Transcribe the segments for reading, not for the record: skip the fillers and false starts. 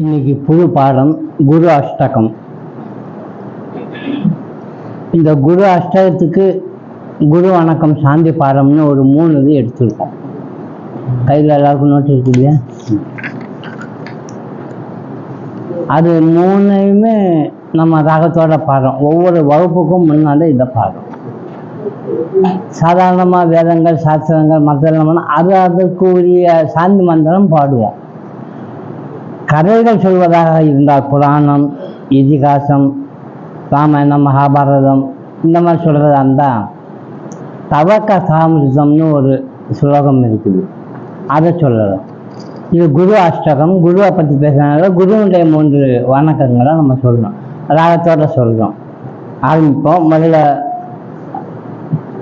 இன்னைக்கு புது பாடம் குரு அஷ்டகம். இந்த குரு அஷ்டகத்துக்கு குரு வணக்கம் சாந்தி பாடம்னு ஒரு 3 இது எடுத்திருக்கோம். கையில் எல்லாருக்கும் நோட்டு இருக்கு இல்லையா? அது 3யுமே நம்ம ராகத்தோட பாடம். ஒவ்வொரு வகுப்புக்கும் முன்னாலே இதை பாடம். சாதாரணமாக வேதங்கள் சாஸ்திரங்கள் மற்றெல்லாம் அதற்குரிய சாந்தி மந்திரம் பாடுவோம். கதைகள் சொல்வதாக இருந்தால் புராணம், இதிகாசம், ராமாயணம், மகாபாரதம் இந்த மாதிரி சொல்கிறதா இருந்தால் தவக்க சாமிருதம்னு ஒரு சுலோகம் இருக்குது, அதை சொல்லலாம். இது குரு அஷ்டகம். குருவை பற்றி பேசுகிறதுனால குருவுடைய 3 வணக்கங்களை நம்ம சொல்லணும், ராகத்தோட சொல்கிறோம். ஆரம்பிப்போம். முதல்ல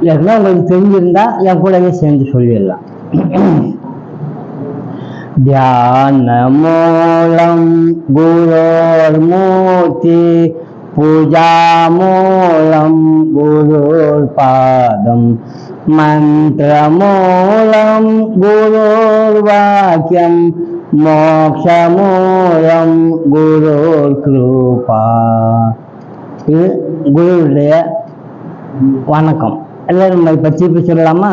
ஏற்கனவே உங்களுக்கு தெரிஞ்சிருந்தால் என் கூடவே சேர்ந்து சொல்லிடலாம். தியான மூலம் குரோர்மூர்த்தி, பூஜா மூலம் குரோர் பாதம், மந்திர மூலம் குரோர் வாக்கியம், மோக்ஷ மூலம் குரோர் கிருபா. இது குருவுடைய வணக்கம். எல்லாரும் பற்றி சொல்லலாமா?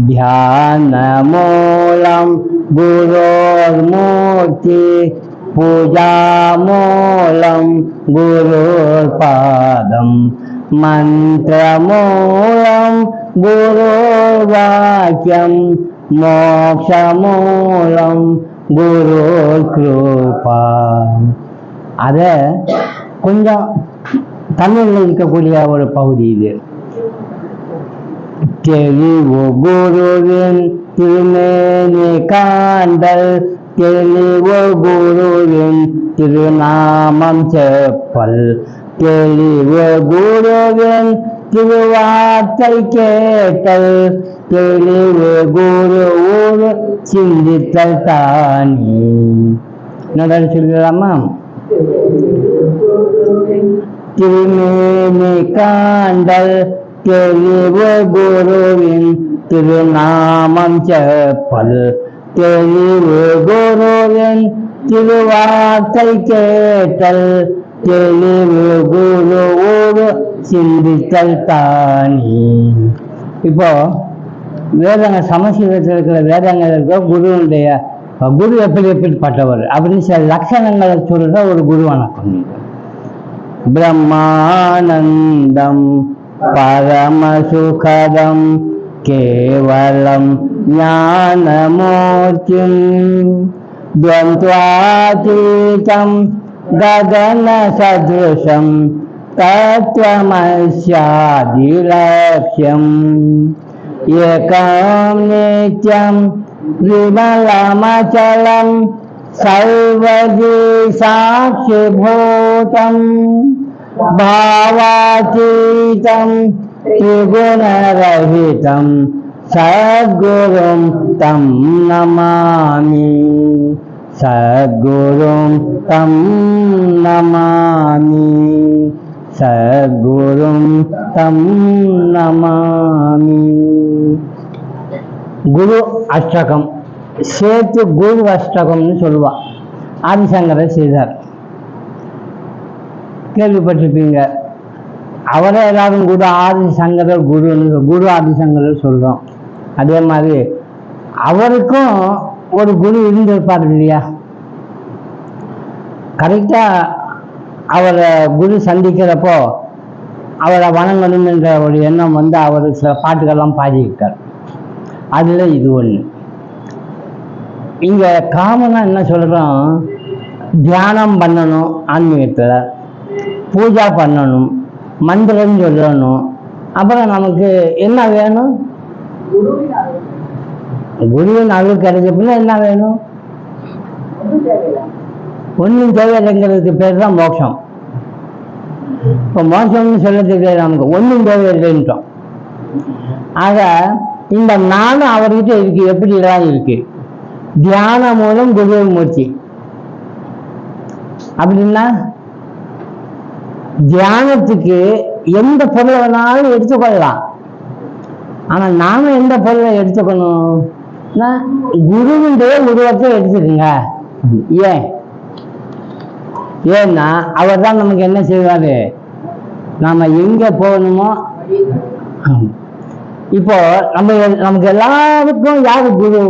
தியான மூலம் குரோர் மூர்த்தி, பூஜா மூலம் குரோர் பாதம், மந்திர மூலம் குரோர் வாக்கியம், மோக்ஷ மூலம் குரோர் கிருபா. அதை கொஞ்சம் தமிழில் இருக்கக்கூடிய ஒரு பகுதி இது. தெளிவு குருவின் திருமேனி காண்டல், தெளிவு குருவின் திருநாமம் செப்பல், தெளிவு குருவின் திருவார்த்தை கேட்டல், தெளிவு குரு ஊர் சிந்தித்தல் தானே. என்னடா சொல்லலாமா? திருமேனி காண்டல், தெளிவு குருவின் திருநாமம் செப்பல், தெளிவு குருவின் திருவார்த்தை கேட்டல், தெளிவு குரு ஊர் சிந்தித்தல் தானே. இப்போ வேதங்க சமஸ்கிருதத்தில் இருக்கிற வேதங்கள் இருக்க குருவுடைய குரு எப்படிப்பட்டவர் அப்படின்னு சில லட்சணங்களை சொல்ற ஒரு குரு வணக்கம். பிரம்மானந்தம் பரமசுகதம் கேவலம் ஞானமூர்த்திம், த்வந்த்வாதீதம் ககன சத்ருஷம் தத்வமஸ்யாதிலக்ஷ்யம், ஏகம் நித்யம் விமலமச்சலம் சர்வதி சாட்சிபூதம், भावातीतं त्रिगुणरहितं सद्गुरुं तं नमामि, सद्गुरुं तं नमामि, सद्गुरुं तं नमामि. குரு அஷ்டகம் சேர்த்து குரு அஷ்டகம்னு சொல்லுவா. ஆதிசங்கரர் செய்தார், கேள்விப்பட்டிருப்பீங்க. அவரே எல்லாரும் குரு ஆதிசங்கரர் குருன்னு குரு ஆதிசங்கரர் சொல்றோம். அதே மாதிரி அவருக்கும் ஒரு குரு இருந்திருப்பார் இல்லையா? கரெக்டா அவரை குரு சந்திக்கிறப்போ அவரை வணங்கணும் என்ற ஒரு எண்ணம் வந்து அவர் சில பாட்டுகள்லாம் பாடியிருக்கார். அதுல இது ஒண்ணு. இங்க காமனா என்ன சொல்றோம்? தியானம் பண்ணணும், ஆன்மீகத்துல பூஜா பண்ணணும், மந்திரம் சொல்லணும். அப்புறம் நமக்கு என்ன வேணும்? குருவின் அருள் கிடைச்சப்பின்னா என்ன வேணும்? ஒன்றும் தேவையில்லைங்கிறதுக்கு பேர் தான் மோட்சம். இப்போ மோட்சம்னு சொல்றதுக்கு நமக்கு ஒன்றும் தேவையில்லைன்றோம். ஆக இந்த நானும் அவர்கிட்ட இருக்கு. எப்படிலாம் இருக்கு? தியான மூலம் குரு மூர்த்தி அப்படின்னா தியானத்துக்கு எந்த பொருளை வேணாலும் எடுத்துக்கொள்ளலாம். ஆனா நாம எந்த பொருளை எடுத்துக்கணும்? குருவினுடைய உருவத்தை எடுத்துக்கங்க. ஏன்? ஏன்னா அவர் தான் நமக்கு என்ன செய்வாரு, நாம எங்க போகணுமோ. இப்போ நமக்கு எல்லாருக்கும் யாரு குரு?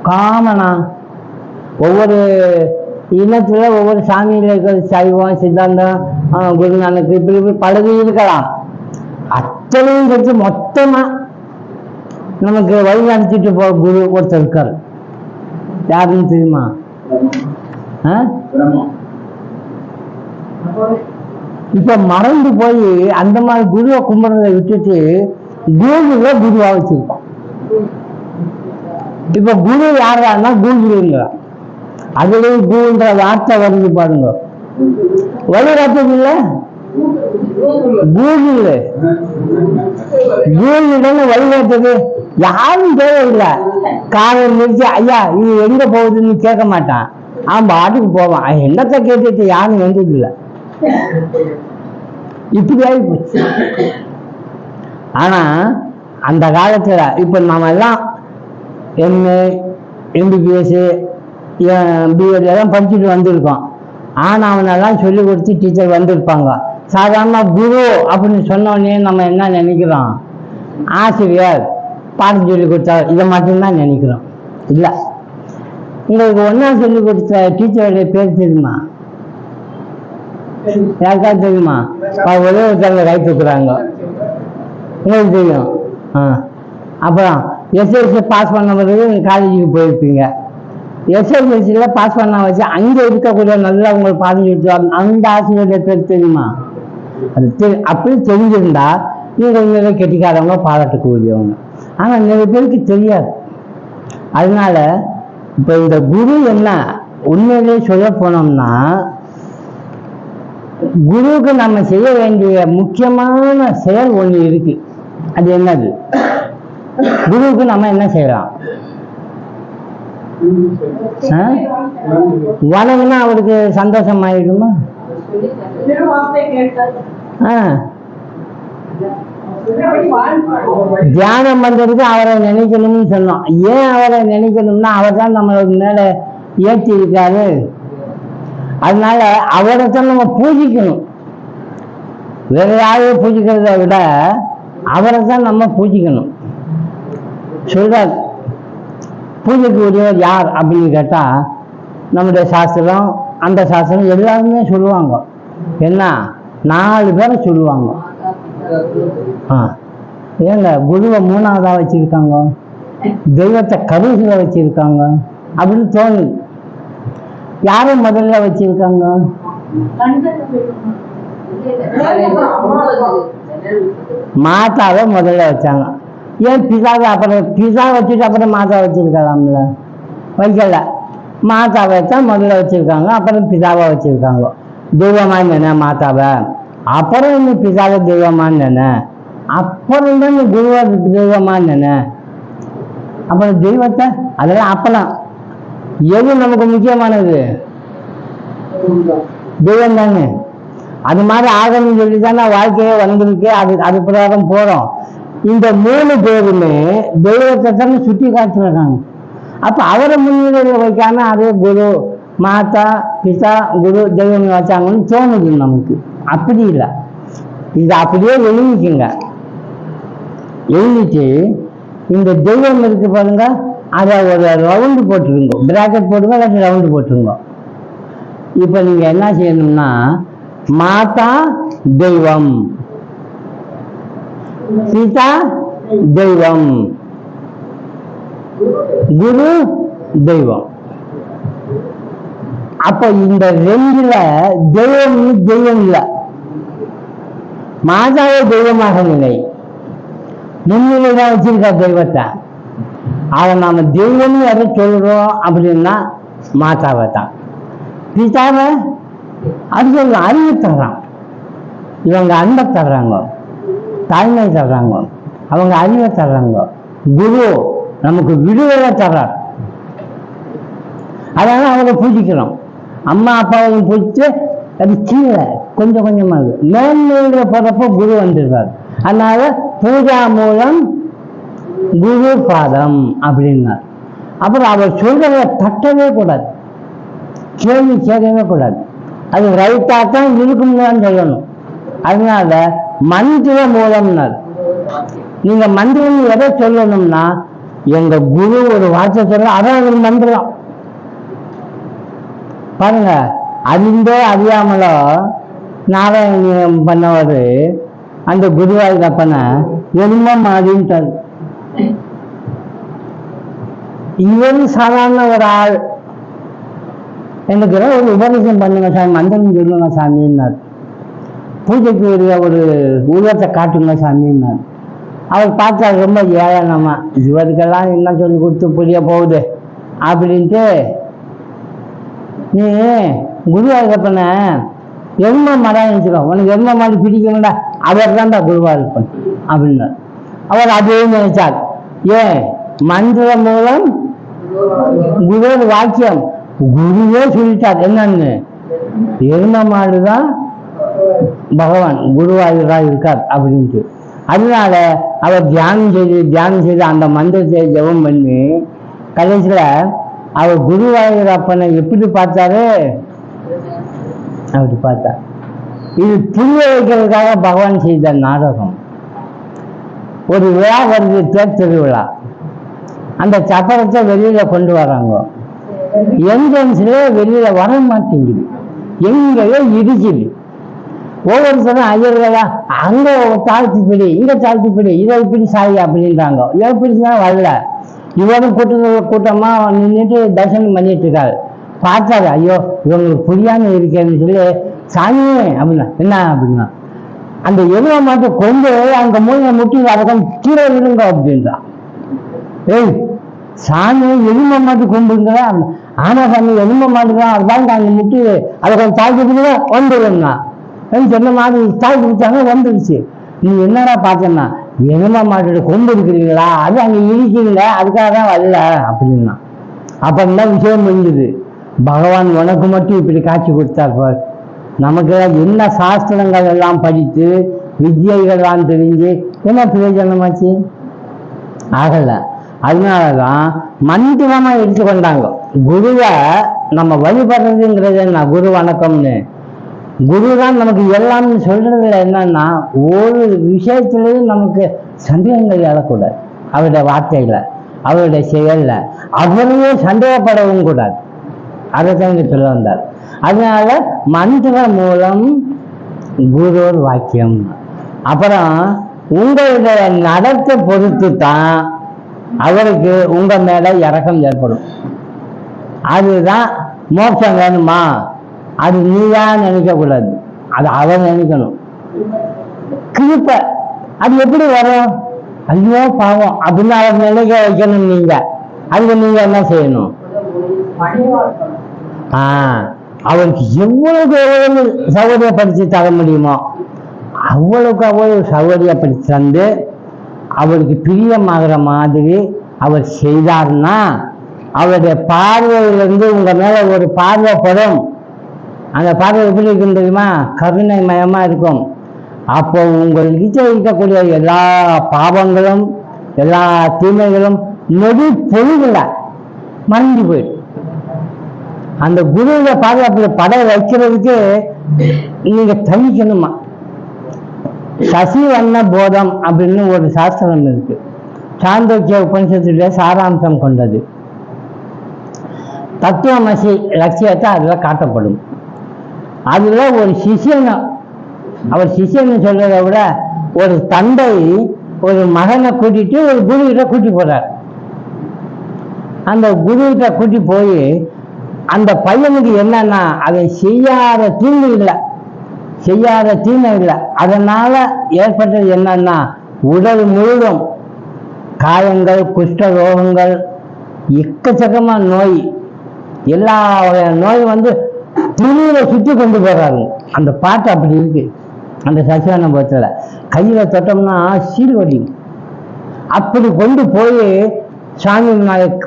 காமனா ஒவ்வொரு இனத்துல ஒவ்வொரு சாமியில இருக்கிற சைவம் சித்தாந்தம் குருநானக்கு இப்படி இப்படி பலது இருக்கலாம். அத்தனையும் சேர்த்து மொத்தமா நமக்கு வழி அனுப்பிச்சிட்டு போற குரு ஒருத்தர் இருக்காரு. யாருன்னு தெரியுமா? இப்ப மறந்து போய் அந்த மாதிரி குருவை கும்பிடுறதை விட்டுட்டு கூகுள குருவா வச்சிருக்கோம். இப்ப குரு யாரான்னா கூகுளுங்க. அதுலயும் கூகுள்ன்ற வார்த்தை வருது பாருங்க. வழிகாட்டுது இல்ல, கூகுள் தானே வழிகாட்டுது. யாரும் தேவையில்லை. காலையில் நிறுத்தி ஐயா இது எங்க போகுதுன்னு கேட்க மாட்டான். அவன் பாட்டுக்கு போவான். என்னத்தை கேட்டுட்டு யாரும் வந்தது இல்லை. இப்படி ஆகி போச்சு. ஆனா அந்த காலத்துல இப்ப நாம எல்லாம் எம்ஏ எம்பிபிஎஸ் பிஎட் எல்லாம் படிச்சுட்டு வந்திருக்கோம். ஆனா அவனெல்லாம் சொல்லி கொடுத்து டீச்சர் வந்திருப்பாங்க. சாதாரண குரு அப்படின்னு சொன்னோடனே நம்ம என்ன நினைக்கிறோம், ஆசிரியர் பாடம் சொல்லி கொடுத்தா இதை மட்டும்தான் நினைக்கிறோம். இல்ல, உங்களுக்கு ஒன்னா சொல்லி கொடுத்த டீச்சருடைய பேர் தெரியுமா? யாருக்காவது தெரியுமா? ஒரே ஒருத்தர் கை தூக்குறாங்க. உங்களுக்கு தெரியும். அப்புறம் எஸ்எல்சி பாஸ் பண்ண பிறகு காலேஜுக்கு போயிருப்பீங்க. எஸ்எல்சியில பாஸ் பண்ண வச்சு அங்க இருக்கக்கூடிய நல்லா உங்களுக்கு பாடம் சொல்லிட்டு அந்த ஆசிரியருடைய பேர் தெரியுமா? அது அப்படி தெரிஞ்சிருந்தா நீங்க உண்மையிலே கெட்டிக்காரவங்க, பாராட்டக்கூடியவங்க. ஆனா நிறைய பேருக்கு தெரியாது. அதனால இப்ப இந்த குரு என்ன உண்மையிலே சொல்ல போனோம்னா, குருவுக்கு நம்ம செய்ய வேண்டிய முக்கியமான செயல் ஒண்ணு இருக்கு. அது என்னது? குருவுக்கு நம்ம என்ன செய்யலாம்? வணங்கினா அவருக்கு சந்தோஷம் ஆயிடுமா? தியானம் பண்றதுக்கு அவரை நினைக்கணும்னு சொன்னோம். ஏன் அவரை நினைக்கணும்னா அவர் தான் நம்மளுக்கு மேல ஏற்றி இருக்காரு. அதனால அவரை தான் நம்ம பூஜிக்கணும். வேற யாரையும் பூஜிக்கிறத விட அவரை தான் நம்ம பூஜிக்கணும். சொல்றார், பூஜைக்கு உரியவர் யார் அப்படின்னு கேட்டா நம்முடைய சாஸ்திரம் அந்த சாஸ்திரம் எல்லாருமே சொல்லுவாங்க. என்ன 4 பேரை சொல்லுவாங்க. ஏங்க குருவை 3ஆவதா வச்சிருக்காங்க, தெய்வத்தை கருவில வச்சிருக்காங்க அப்படின்னு தோணுது. யாரும் முதல்ல வச்சிருக்காங்க? மாதாவை முதல்ல வச்சாங்க. ஏன் பிசாவை அப்புறம் பிசா வச்சுட்டு அப்புறம் மாதா வச்சிருக்கலாம்ல? வைக்கல. மாதாவை தான் முதல்ல வச்சிருக்காங்க, அப்புறம் பிசாவை வச்சிருக்காங்க. தெய்வமா நினை மாதாவை, அப்புறம் இன்னும் பிசாவை தெய்வமா நினை, அப்புறம் தான் குருவா தெய்வமா நினை. அப்புறம் தெய்வத்தை அதெல்லாம் அப்பலாம். எது நமக்கு முக்கியமானது? தெய்வம் தானே. அது மாதிரி ஆகணும்னு சொல்லி தானே வாழ்க்கையே வந்திருக்கு. அது பிரகாரம் போறோம். இந்த 3 பேருமே தெய்வத்தை தானே சுட்டி காட்டுறாங்க. அப்ப அவரை முன்னிலையில் வைக்காம அதே குரு மாதா பிதா குரு தெய்வம் வச்சாங்கன்னு தோணுது நமக்கு. அப்படி இல்லை. இது அப்படியே எழுதிக்குங்க. எழுதிட்டு இந்த தெய்வம் இருக்கு பாருங்க, அதை ஒரு ரவுண்டு போட்டுருங்க. பிராக்கெட் போட்டுங்க, இல்லாட்டி ரவுண்டு போட்டுருங்க. இப்ப நீங்க என்ன செய்யணும்னா, மாதா தெய்வம், பிதா தெய்வம், குரு தெய்வம். அப்ப இந்த 2ல தெய்வம் தெய்வம் இல்லை. மாதாவை தெய்வமாக நிலை, முன்னிலைதான் வச்சிருக்க தெய்வத்தை. அதை நாம தெய்வம்னு எதை சொல்றோம் அப்படின்னா மாதாவை தான். பிதாவை அது சொல்ல அறிவு தர்றான். இவங்க அன்பை தர்றாங்க, தாய்மை தர்றாங்க, அவங்க அறிவை தர்றாங்க. குரு நமக்கு விடுதலை தர்றார். அதனால அவரை பூஜிக்கிறோம். அம்மா அப்பாவையும் பூஜிச்சு அது கீழே கொஞ்சம் கொஞ்சமாக மேன்மையில போறப்போ குரு வந்துடுறார். அதனால பூஜா மூலம் குரு பாதம் அப்படின்னார். அப்புறம் அவர் சொல்றத தட்டவே கூடாது, கேள்வி கேட்கவே கூடாது. அது ரைட்டாக தான் இருக்கும்னு சொல்லணும். அதனால மந்திர மூலம்னார். நீங்க மந்திரம் எதை சொல்லணும்னா, எங்க குரு ஒரு வார்த்தை சொல்ல அதான் ஒரு மந்திரம். பாருங்க, அறிந்தோ அறியாமலோ நாராயணன் பண்ணவர் அந்த குருவாயூரப்பனை எலும்ப மாதிரின்ட்டார். இவரு சாதாரண ஒரு ஆள், எனக்கு ஒரு உபதேசம் பண்ணுங்க சாமி, மந்திரம் சொல்லுங்க சாமின்னார். பூஜைக்கு ஒரு உருவத்தை காட்டுங்க சாமின்னார். அவர் பார்த்தா ரொம்ப ஏழனமா, இவருக்கெல்லாம் என்ன சொல்லி கொடுத்து புரிய போகுது அப்படின்ட்டு, நீ குருவாயூரப்பனை எருமை மரம் வச்சுக்கோ, உனக்கு எருமை மாதிரி பிடிக்கணும்டா, அவர் தான்டா குருவாயூரப்பன் அப்படின்னார். அவர் அதே நினைச்சார். ஏன் மந்திர மூலம் குரு வாக்கியம், குருவே சொல்லிட்டார் என்னன்னு, எருமை மாடுதான் பகவான் குருவாயூரா இருக்கார் அப்படின்ட்டு. அதனால அவர் தியானம் செய்து அந்த மந்திரத்தை ஜெபம் பண்ணி கடைசியில அவர் குருவாயூரப்பனை எப்படி பார்த்தாரு, அப்படி பார்த்தார். இது புரிய வைக்கிறதுக்காக பகவான் செய்த நாடகம். ஒரு விழா வருது, தேர் திருவிழா. அந்த சப்பரத்தை வெளியில கொண்டு வராங்க. என்ட்ரன்ஸ்ல வெளியில வர மாட்டேங்குது, எங்கேயோ இடிக்குது. ஒவ்வொருத்தரும் ஐயர்களா அங்க தாழ்த்திப்பிடி, இங்க தாழ்த்திப்பிடி, இதை இப்படி சாய் அப்படின்றாங்க. எப்படி வரல. இவரும் கூட்டமா நின்றுட்டு தரிசனம் பண்ணிட்டு இருக்காரு. பார்த்தாரு, ஐயோ இவங்களுக்கு புரியாம இருக்கேன்னு சொல்லி, சாமி அப்படின்னா என்ன அப்படின்னா, அந்த எருமை மாட்டு கொண்டு அங்க மூணு முட்டி அதற்கும் கீழே விடுங்க அப்படின்றான். ஏய் சாமி எருமை மாட்டு கொண்டுங்களா? ஆனா சாமி எருமை மாட்டு தான், அதுதான் அங்க முட்டி அதை கொஞ்சம் தாழ்த்திட்டு வந்துடும்னா சொன்ன மாதிரி தாழ்த்தி பிடிச்சாங்க, வந்துடுச்சு. நீ என்னடா பார்த்தேன்னா, எருமை மாட்டோட கொண்டு இருக்கிறீங்களா, அது அங்க இடிக்கிறீங்க, அதுக்காக தான் வரல அப்படின்னா. அப்பதான் விஷயம் முடிஞ்சுது. பகவான் உனக்கு மட்டும் இப்படி காட்சி கொடுத்தார் பார். நமக்கு என்ன சாஸ்திரங்கள் எல்லாம் படித்து வித்யைகள்லாம் தெரிஞ்சு என்ன பிரயோஜனமாச்சு? ஆகல. அதனாலதான் மந்திரமா எடுத்துக்கொண்டாங்க. குருவை நம்ம வழிபடுறதுங்கிறது என்ன, குரு வணக்கம்னு. குரு தான் நமக்கு எல்லாம்னு சொல்றதுல என்னன்னா, ஒரு விஷயத்திலையும் நமக்கு சந்தேகங்கள் எழக்கூடாது. அவருடைய வார்த்தையில, அவருடைய செயல்ல அவரையே சந்தேகப்படவும் கூடாது. அதைத்தான் இங்க சொல்ல வந்தார். அதனால மந்திர மூலம் குரு வாக்கியம். அப்புறம் உங்களுடைய நடத்தை பொறுத்து தான் அவருக்கு உங்க மேல இரக்கம் ஏற்படும். அதுதான் மோட்சம் வேணுமா, அது நீதான் நினைக்க கூடாது, அது அவன் நினைக்கணும். கிருப்ப அது எப்படி வரும்? ஐயோ பாவம் அப்படின்னு அவர் நினைக்க வைக்கணும். நீங்க அதுக்கு நீங்க என்ன செய்யணும்? அவருக்கு எவ்வளவுக்கு எவ்வளவு சௌகரியப்படுத்தி தர முடியுமோ அவ்வளவுக்கு அவ்வளவு சௌகரியப்படுத்தி தந்து அவருக்கு பிரியமாகிற மாதிரி அவர் செய்தார்னா, அவருடைய பார்வையிலிருந்து உங்க மேல ஒரு பார்வைப்படும். அந்த பார்வை எப்படி இருக்குன்னு தெரியுமா? கருணை மயமா இருக்கும். அப்போ உங்களுக்கு இருக்கக்கூடிய எல்லா பாவங்களும் எல்லா தீமைகளும் நொடி பொழுதுல மறைஞ்சு போயிடும். அந்த குருவில பாதுகாப்பு பட வைக்கிறதுக்கு நீங்க தனிக்கணுமா. சசிவண்ண போதம் அப்படின்னு ஒரு சாஸ்திரம் இருக்கு. சாந்தோக்கிய உபனிஷத்துடைய சாராம்சம் கொண்டது. தத்துவமசி லட்சியத்தை அதுல காட்டப்படும். அதுல ஒரு சிஷியன், அவர் சிஷியன்னு சொல்றதை விட ஒரு தந்தை ஒரு மகனை கூட்டிட்டு ஒரு குருவிட்ட கூட்டி போறார். அந்த குருவிட்ட கூட்டி போய் அந்த பையனுக்கு என்னன்னா, அதை செய்யாத தீங்கு இல்லை, செய்யாத தீமை இல்லை. அதனால ஏற்பட்டது என்னன்னா, உடல் முழுதும் காயங்கள், குஷ்ட ரோகங்கள், எக்கச்சக்கமா நோய், எல்லா நோய் துணியில சுற்றி கொண்டு போறாரு. அந்த பாட்டு அப்படி இருக்கு அந்த சசிவானபுரத்துல. கையில தொட்டோம்னா சீர்வடி. அப்படி கொண்டு போய் சாமி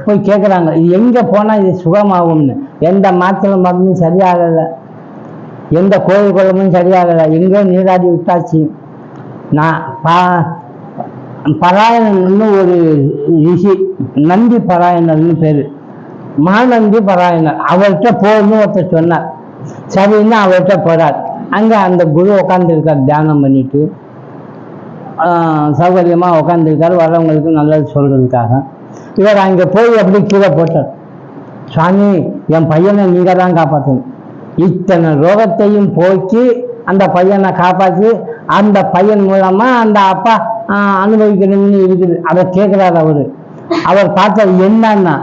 போய் கேட்குறாங்க, இது எங்க போனா இது சுகமாகும்னு. எந்த மாத்திரை மருந்தும் சரியாகல, எந்த கோயில் குளமும் சரியாகல, எங்கேயோ நீராடி விட்டாச்சு. நான் பராயணன்னு ஒரு ரிஷி, நந்தி பராயணர்னு பேரு, மாநந்தி பராயணர், அவர்கிட்ட போகணும்னு ஒருத்தர் சொன்னார். சரின்னு அவர்கிட்ட போறார். அங்கே அந்த குரு உட்காந்துருக்கார், தியானம் பண்ணிட்டு சௌகரியமா உட்காந்துருக்காரு, வர்றவங்களுக்கு நல்லது சொல்றதுக்காக. இவர் அங்கே போய் அப்படி கீழே போட்டார். சுவாமி, என் பையனை நீங்க தான் காப்பாற்றணும். இத்தனை ரோகத்தையும் போக்கி அந்த பையனை காப்பாற்றி அந்த பையன் மூலமா அந்த அப்பா அனுபவிக்கணும்னு இருக்குது. அதை கேட்கிறார் அவரு. அவர் பார்த்தது என்னன்னா,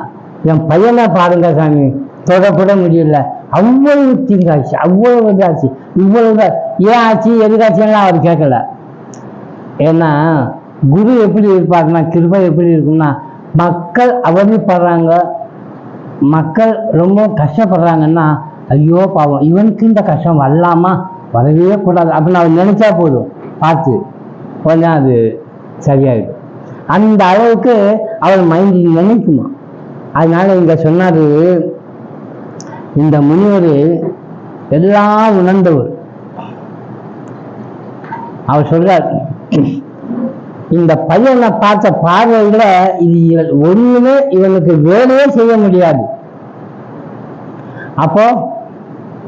என் பையனை பாருங்க சாமி, தொடப்பட முடியல, அவ்வளவு தீங்காச்சு, அவ்வளவு இதாச்சு, இவ்வளவு ஏன் ஆச்சு எதுக்காச்சுன்னா அவர் கேட்கல. ஏன்னா குரு எப்படி இருப்பாருன்னா, கிருபை எப்படி இருக்கும்னா, மக்கள் அவதிப்படுறாங்க, மக்கள் ரொம்ப கஷ்டப்படுறாங்கன்னா, ஐயோ பாவம் இவனுக்கு இந்த கஷ்டம் வரலாமா, வரவே கூடாது அப்படின்னு அவர் நினைச்சா போதும், பார்த்து கொஞ்சம் அது சரியாயிடும். அந்த அளவுக்கு அவர் மைண்ட் நினைக்குமா. அதனால இங்க சொன்னாரு, இந்த முனிவர் எல்லாம் உணர்ந்தவர். அவர் சொல்றார், இந்த பையனை பார்த்த பார்வையில இது ஒண்ணுமே இவனுக்கு வேலையே செய்ய முடியாது. அப்போ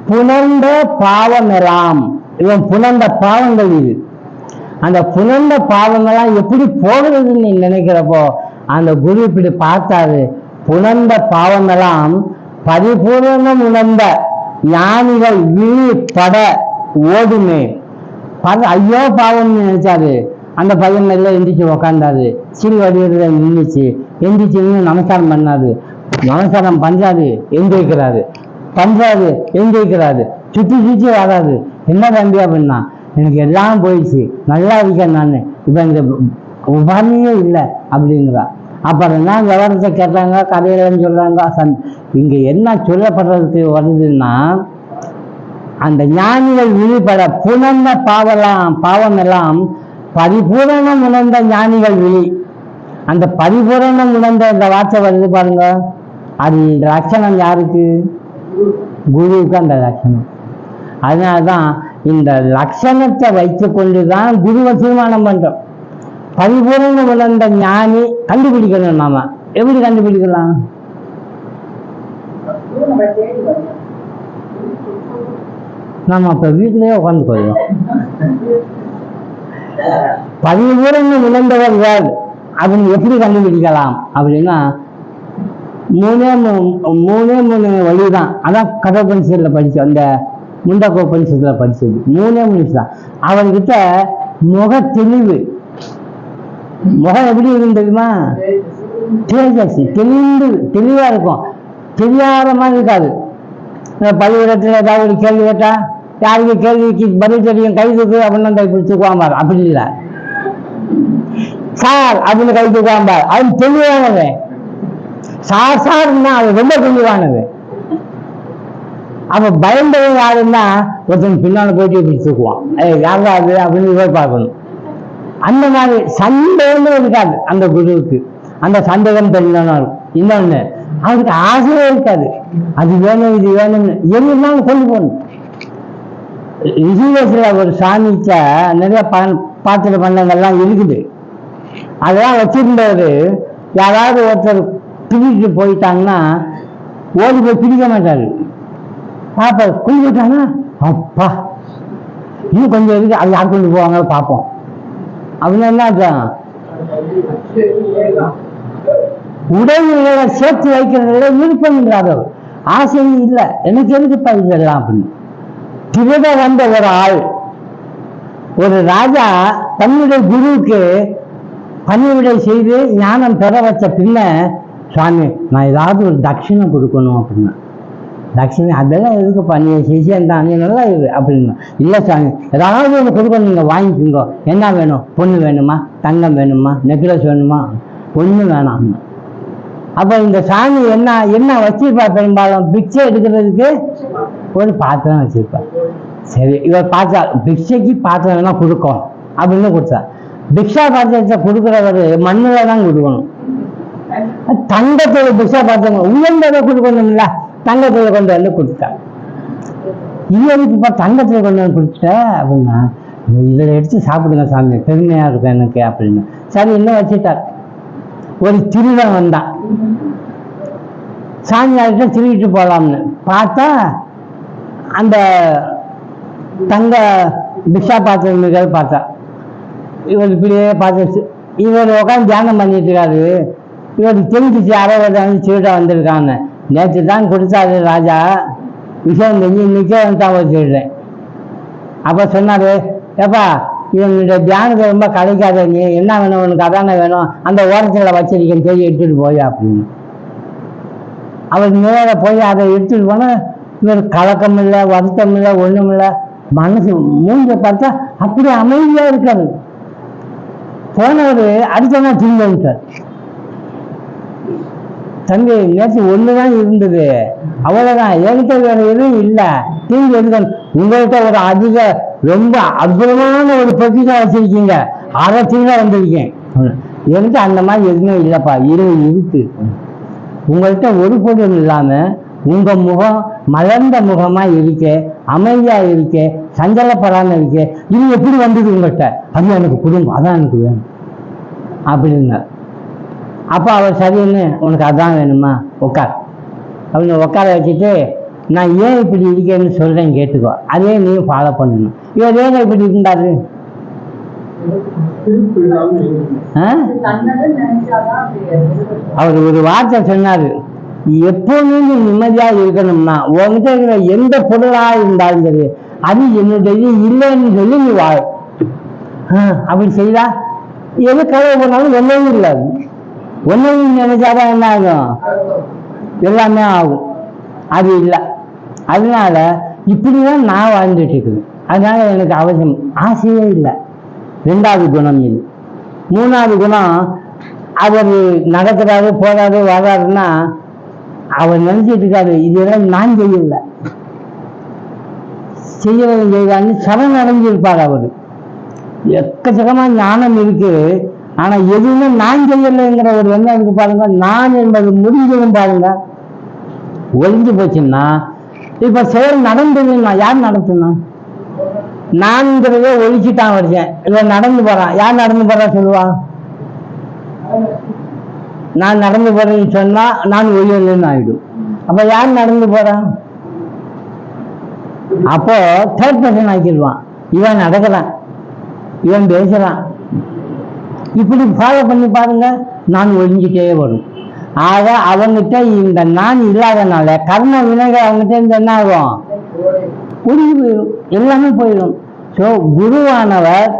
புணர்ந்த பாவம் எல்லாம், இவன் புணர்ந்த பாவங்கள் இது, அந்த புணர்ந்த பாவங்கள்லாம் எப்படி போகிறதுன்னு நினைக்கிறப்போ அந்த குரு இப்படி பார்த்தாரு. புணர்ந்த பாவமெல்லாம் பரிபூர்ணம் உணர்ந்த ஞானிகள் விழிப்பட ஓடுமே. ஐயோ பாவம்னு நினைச்சாரு. அந்த பையன் எல்லாம் எந்திரிச்சு உக்காந்தாரு, சிறு வடிவத்துல நின்றுச்சு, எந்திரிச்சு நமஸ்காரம் பண்ணாரு, நமஸ்காரம் பண்றாரு, எந்திரிக்கிறாரு, பண்றாரு, எந்திரிக்கிறாரு, சுற்றி சுற்றி வராது. என்ன தம்பி அப்படின்னா, எனக்கு எல்லாம் போயிடுச்சு, நல்லா இருக்கேன் நான், இப்ப இந்த உபாமையே இல்லை அப்படிங்கிறா. அப்புறம் என்ன விவரத்தை கேட்டாங்க, கதையிலன்னு சொல்றாங்க. இங்க என்ன சொல்லப்படுறதுக்கு வருதுன்னா, அந்த ஞானிகள் விழிப்பட புணர்ந்த பாவம் எல்லாம் பரிபூரணம் உணர்ந்த ஞானிகள் விழி. அந்த பரிபூரணம் உணர்ந்த இந்த வார்த்தை வருது பாருங்க, அது லட்சணம் யாருக்கு? குருவுக்கு அந்த லட்சணம். அதனால்தான் இந்த லட்சணத்தை வைத்து கொண்டுதான் குருவை தீர்மானம் பண்றோம். பரிபூரணம் உணர்ந்த ஞானி கண்டுபிடிக்கணும். நாம எப்படி கண்டுபிடிக்கலாம்? நாம அப்ப வீட்டிலேயே உட்காந்து போயிடும். பரிபூரணம் உணர்ந்தவர்கள் அப்படின்னு எப்படி கண்டுபிடிக்கலாம் அப்படின்னா, மூணே வழிதான். அதான் கடோபனிஷத்துல படிச்சோம், அந்த முண்டகோபனிஷத்துல படிச்சது. மூணே தான். அவர்கிட்ட முக தெளிவு. முகம் எப்படி இருக்கும் தெரியுமா? தேஜசி, தெளிவா இருக்கும், தெரியாத மாதிரி இருக்காது. பள்ளிக்கூடத்துல ஏதாவது ஒரு கேள்வி கேட்டா, யாருக்கு கேள்விக்கு பதில் தெரியும், கை தூக்கு அப்படின்னு கை தூக்குவாம்பார். அப்படி இல்லை, சார் அப்படின்னு கை தூக்குவாம்பார். அது தெளிவானது. சார்னா அது ரொம்ப தெளிவானது. அப்ப பயந்தது யாருன்னா, ஒருத்தன் பின்னால போயிட்டு இப்படி தூக்குவான், யாராவது அப்படின்னு இவர் பார்க்கணும். அந்த மாதிரி சந்தேகமே இருக்காது அந்த குருவுக்கு. அந்த சந்தேகம் தெரியலன்னா இருக்கும். இன்னொன்னு, அவருக்கு ஆசையே இருக்காது, அது வேணும் இது வேணும்னு எல்லாம் கொண்டு போகணும். ரிஷிகேஷ்ல ஒரு சாமிச்ச நிறைய பாத்திர பண்டங்கள்லாம் இருக்குது. அதெல்லாம் வச்சிருந்தவரு யாராவது ஒருத்தர் பிடிக்கிட்டு போயிட்டாங்கன்னா ஓடி போய் பிடிக்க மாட்டாரு. பாப்பா குளிக்கிட்டாங்கன்னா, அப்பா இன்னும் கொஞ்சம் இருக்கு, அது யார் கொண்டு போவாங்க பார்ப்போம் அப்படின்னு. என்ன உடல்நிலையை சேர்த்து வைக்கிறதுல விருப்பம் இல்லாதவர், ஆசையும் இல்லை, எனக்கு எதுக்குப்பா இதெல்லாம் அப்படின்னு. திருட வந்த ஒரு ஆள், ஒரு ராஜா தன்னுடைய குருவுக்கு பணிவிடை செய்து ஞானம் பெற வச்ச பின்ன, சுவாமி நான் ஏதாவது ஒரு தட்சிணை கொடுக்கணும் அப்படின்னா. தட்சிணை அதெல்லாம் எதுக்கு பண்ணிய செய்ய தானே நல்லா இது அப்படின்னா. இல்லை சுவாமி, ஏதாவது ஒன்று கொடுக்கணும், நீங்கள் வாங்கிக்கோங்க. என்ன வேணும்? பொண்ணு வேணுமா, தங்கம் வேணுமா, நெக்லஸ் வேணுமா? ஒன்றும் வேணாம். அப்போ இந்த சாமி என்ன வச்சிருப்பார்? பெரும்பாலும் பிக்சை எடுக்கிறதுக்கு ஒரு பாத்திரம் வச்சிருப்பார். சரி, இவர் பார்த்தா பிக்ஷைக்கு பாத்திரம் வேணா கொடுக்கும் அப்படின்னு கொடுத்தா. பிக்ஷா பாத்திரத்தை கொடுக்குறவர் மண்ணில் தான் கொடுக்கணும். தங்கத்தோட பிக்ஷா பாத்திரம் உயர்ந்ததை கொடுக்கணும் இல்லை, தங்கத்துல கொண்டு வந்து கொடுத்தா. இவருக்குப்பா தங்கத்துல கொண்டு வந்து கொடுத்த அப்படின்னா, இதில் எடுத்து சாப்பிடுங்க சாமி, பெருமையா இருக்கும் எனக்கு அப்படின்னு. சரி, இன்னும் வச்சுட்டார். ஒரு திருடன் வந்தான், சாமியார்கிட்ட திருவிட்டு போகலாம்னு பார்த்தா அந்த தங்க பிக்ஷா பாத்திரங்கள் பார்த்தா இவர் இப்படியே பார்த்து இவர் உட்காந்து தியானம் பண்ணிட்டு இருக்காரு. இவர் தெரிஞ்சிச்சு யாரோ திருட வந்திருக்கான்னு. நேற்று தான் கொடுத்தாரு ராஜா, விஷயம் தெரிஞ்சு இன்னைக்கே வந்து அவர் திருடுறேன். அப்போ சொன்னாரு, ஏப்பா இவனுடைய தியானத்தை ரொம்ப கிடைக்காத, நீ என்ன வேணும் உனக்கு அதானே வேணும், அந்த ஓரத்தில் வச்சிருக்கேன் தேடி எடுத்துட்டு போய் அப்படின்னு. அவர் நேர போய் அதை எடுத்துட்டு போனால் இவர் கலக்கம் இல்லை, வருத்தம் இல்லை, ஒன்றும் இல்லை. மனசு மூஞ்ச பார்த்தா அப்படி அமைதியாக இருக்காரு. போனவர் அடுத்தனா திரும்ப விட்டார். தங்கை நேற்று ஒண்ணுதான் இருந்தது, அவ்வளவுதான், என்கிட்ட வேற எதுவும் இல்லை, திரும்பி எடுக்கணும். உங்கள்கிட்ட ஒரு அதிக ரொம்ப அற்புதமான ஒரு பொக்கிஷம் வச்சிருக்கீங்க, அதை திரும்ப வந்திருக்கேன். என்கிட்ட அந்த மாதிரி எதுவுமே இல்லைப்பா, இருக்கு. உங்கள்கிட்ட ஒரு பொருள் இல்லாம உங்க முகம் மலர்ந்த முகமா இருக்கே, அமைதியா இருக்கே, சஞ்சலப்படாம இருக்கே, இது எப்படி வந்தது உங்கள்கிட்ட? அது எனக்கு குடும்பம், அதான் எனக்கு வேணும் அப்படின்னா. அப்போ அவர் சரின்னு, உனக்கு அதான் வேணுமா, உட்கார் அப்படின்னு உட்கார வச்சுட்டு, நான் ஏன் இப்படி இருக்கேன்னு சொல்றேன் கேட்டுக்கோ, அதே நீ ஃபாலோ பண்ணணும். இவர் ஏன் இப்படி இருந்தாரு? அவர் ஒரு வார்த்தை சொன்னாரு, எப்பவுமே நீ நிம்மதியா இருக்கணும்னா உங்ககிட்ட இருக்கிற எந்த பொருளா இருந்தாலும் சரி அது என்னுடைய இல்லைன்னு சொல்லி நீ வாழ். அப்படி செய்தா எது கவலை பண்ணாலும் ஒன்றையும் இல்லாது. ஒன்றையும் நினைச்சாதான் என்ன ஆகும்? எல்லாமே ஆகும். அது இல்லை. அதனால இப்படிதான் நான் வாழ்ந்துட்டு இருக்குது. அதனால எனக்கு அவசியம் ஆசையே இல்லை. ரெண்டாவது குணம் இது. மூணாவது குணம், அவர் நடக்கிறாரு போறாரு வர்றாருன்னா அவர் நினைச்சிட்டு இருக்காரு, இதெல்லாம் நான் செய்யல, செய்யறது செய்தான்னு சரண் அடைஞ்சிருப்பார். அவரு எக்கச்சக்கமா ஞானம் இருக்கு, ஆனா எதுவுமே நான் செய்யலைங்கிற ஒரு எண்ணம் இருக்கு பாருங்க. நான் என்பது முடிஞ்சதும் பாருங்க, ஒழிஞ்சு போச்சுன்னா இப்ப செயல் நடந்ததுன்னா யார் நடத்துனா? நான்கிறதே ஒழிச்சுட்டான் வருஷன். இவன் நடந்து போறான், யார் நடந்து போறா சொல்லுவான்? நான் நடந்து போறேன்னு சொன்னா நான் ஒழியலன்னு ஆயிடும். அப்ப யார் நடந்து போறான்? அப்போ தேர்ட் பர்சன் ஆக்கிடுவான். இவன் நடக்கிறான், இவன் பேசுறான். இப்படி ஃபாலோ பண்ணி பாருங்க, நான் ஒழிஞ்சிட்டே வரும். ஆக அவங்கிட்ட இந்த நான் இல்லாதனால கர்ம வினைகள் அவங்ககிட்ட இருந்து என்ன ஆகும்? ஒழிஞ்சு போயிடும், எல்லாமே போயிடும். ஸோ குருவானவர்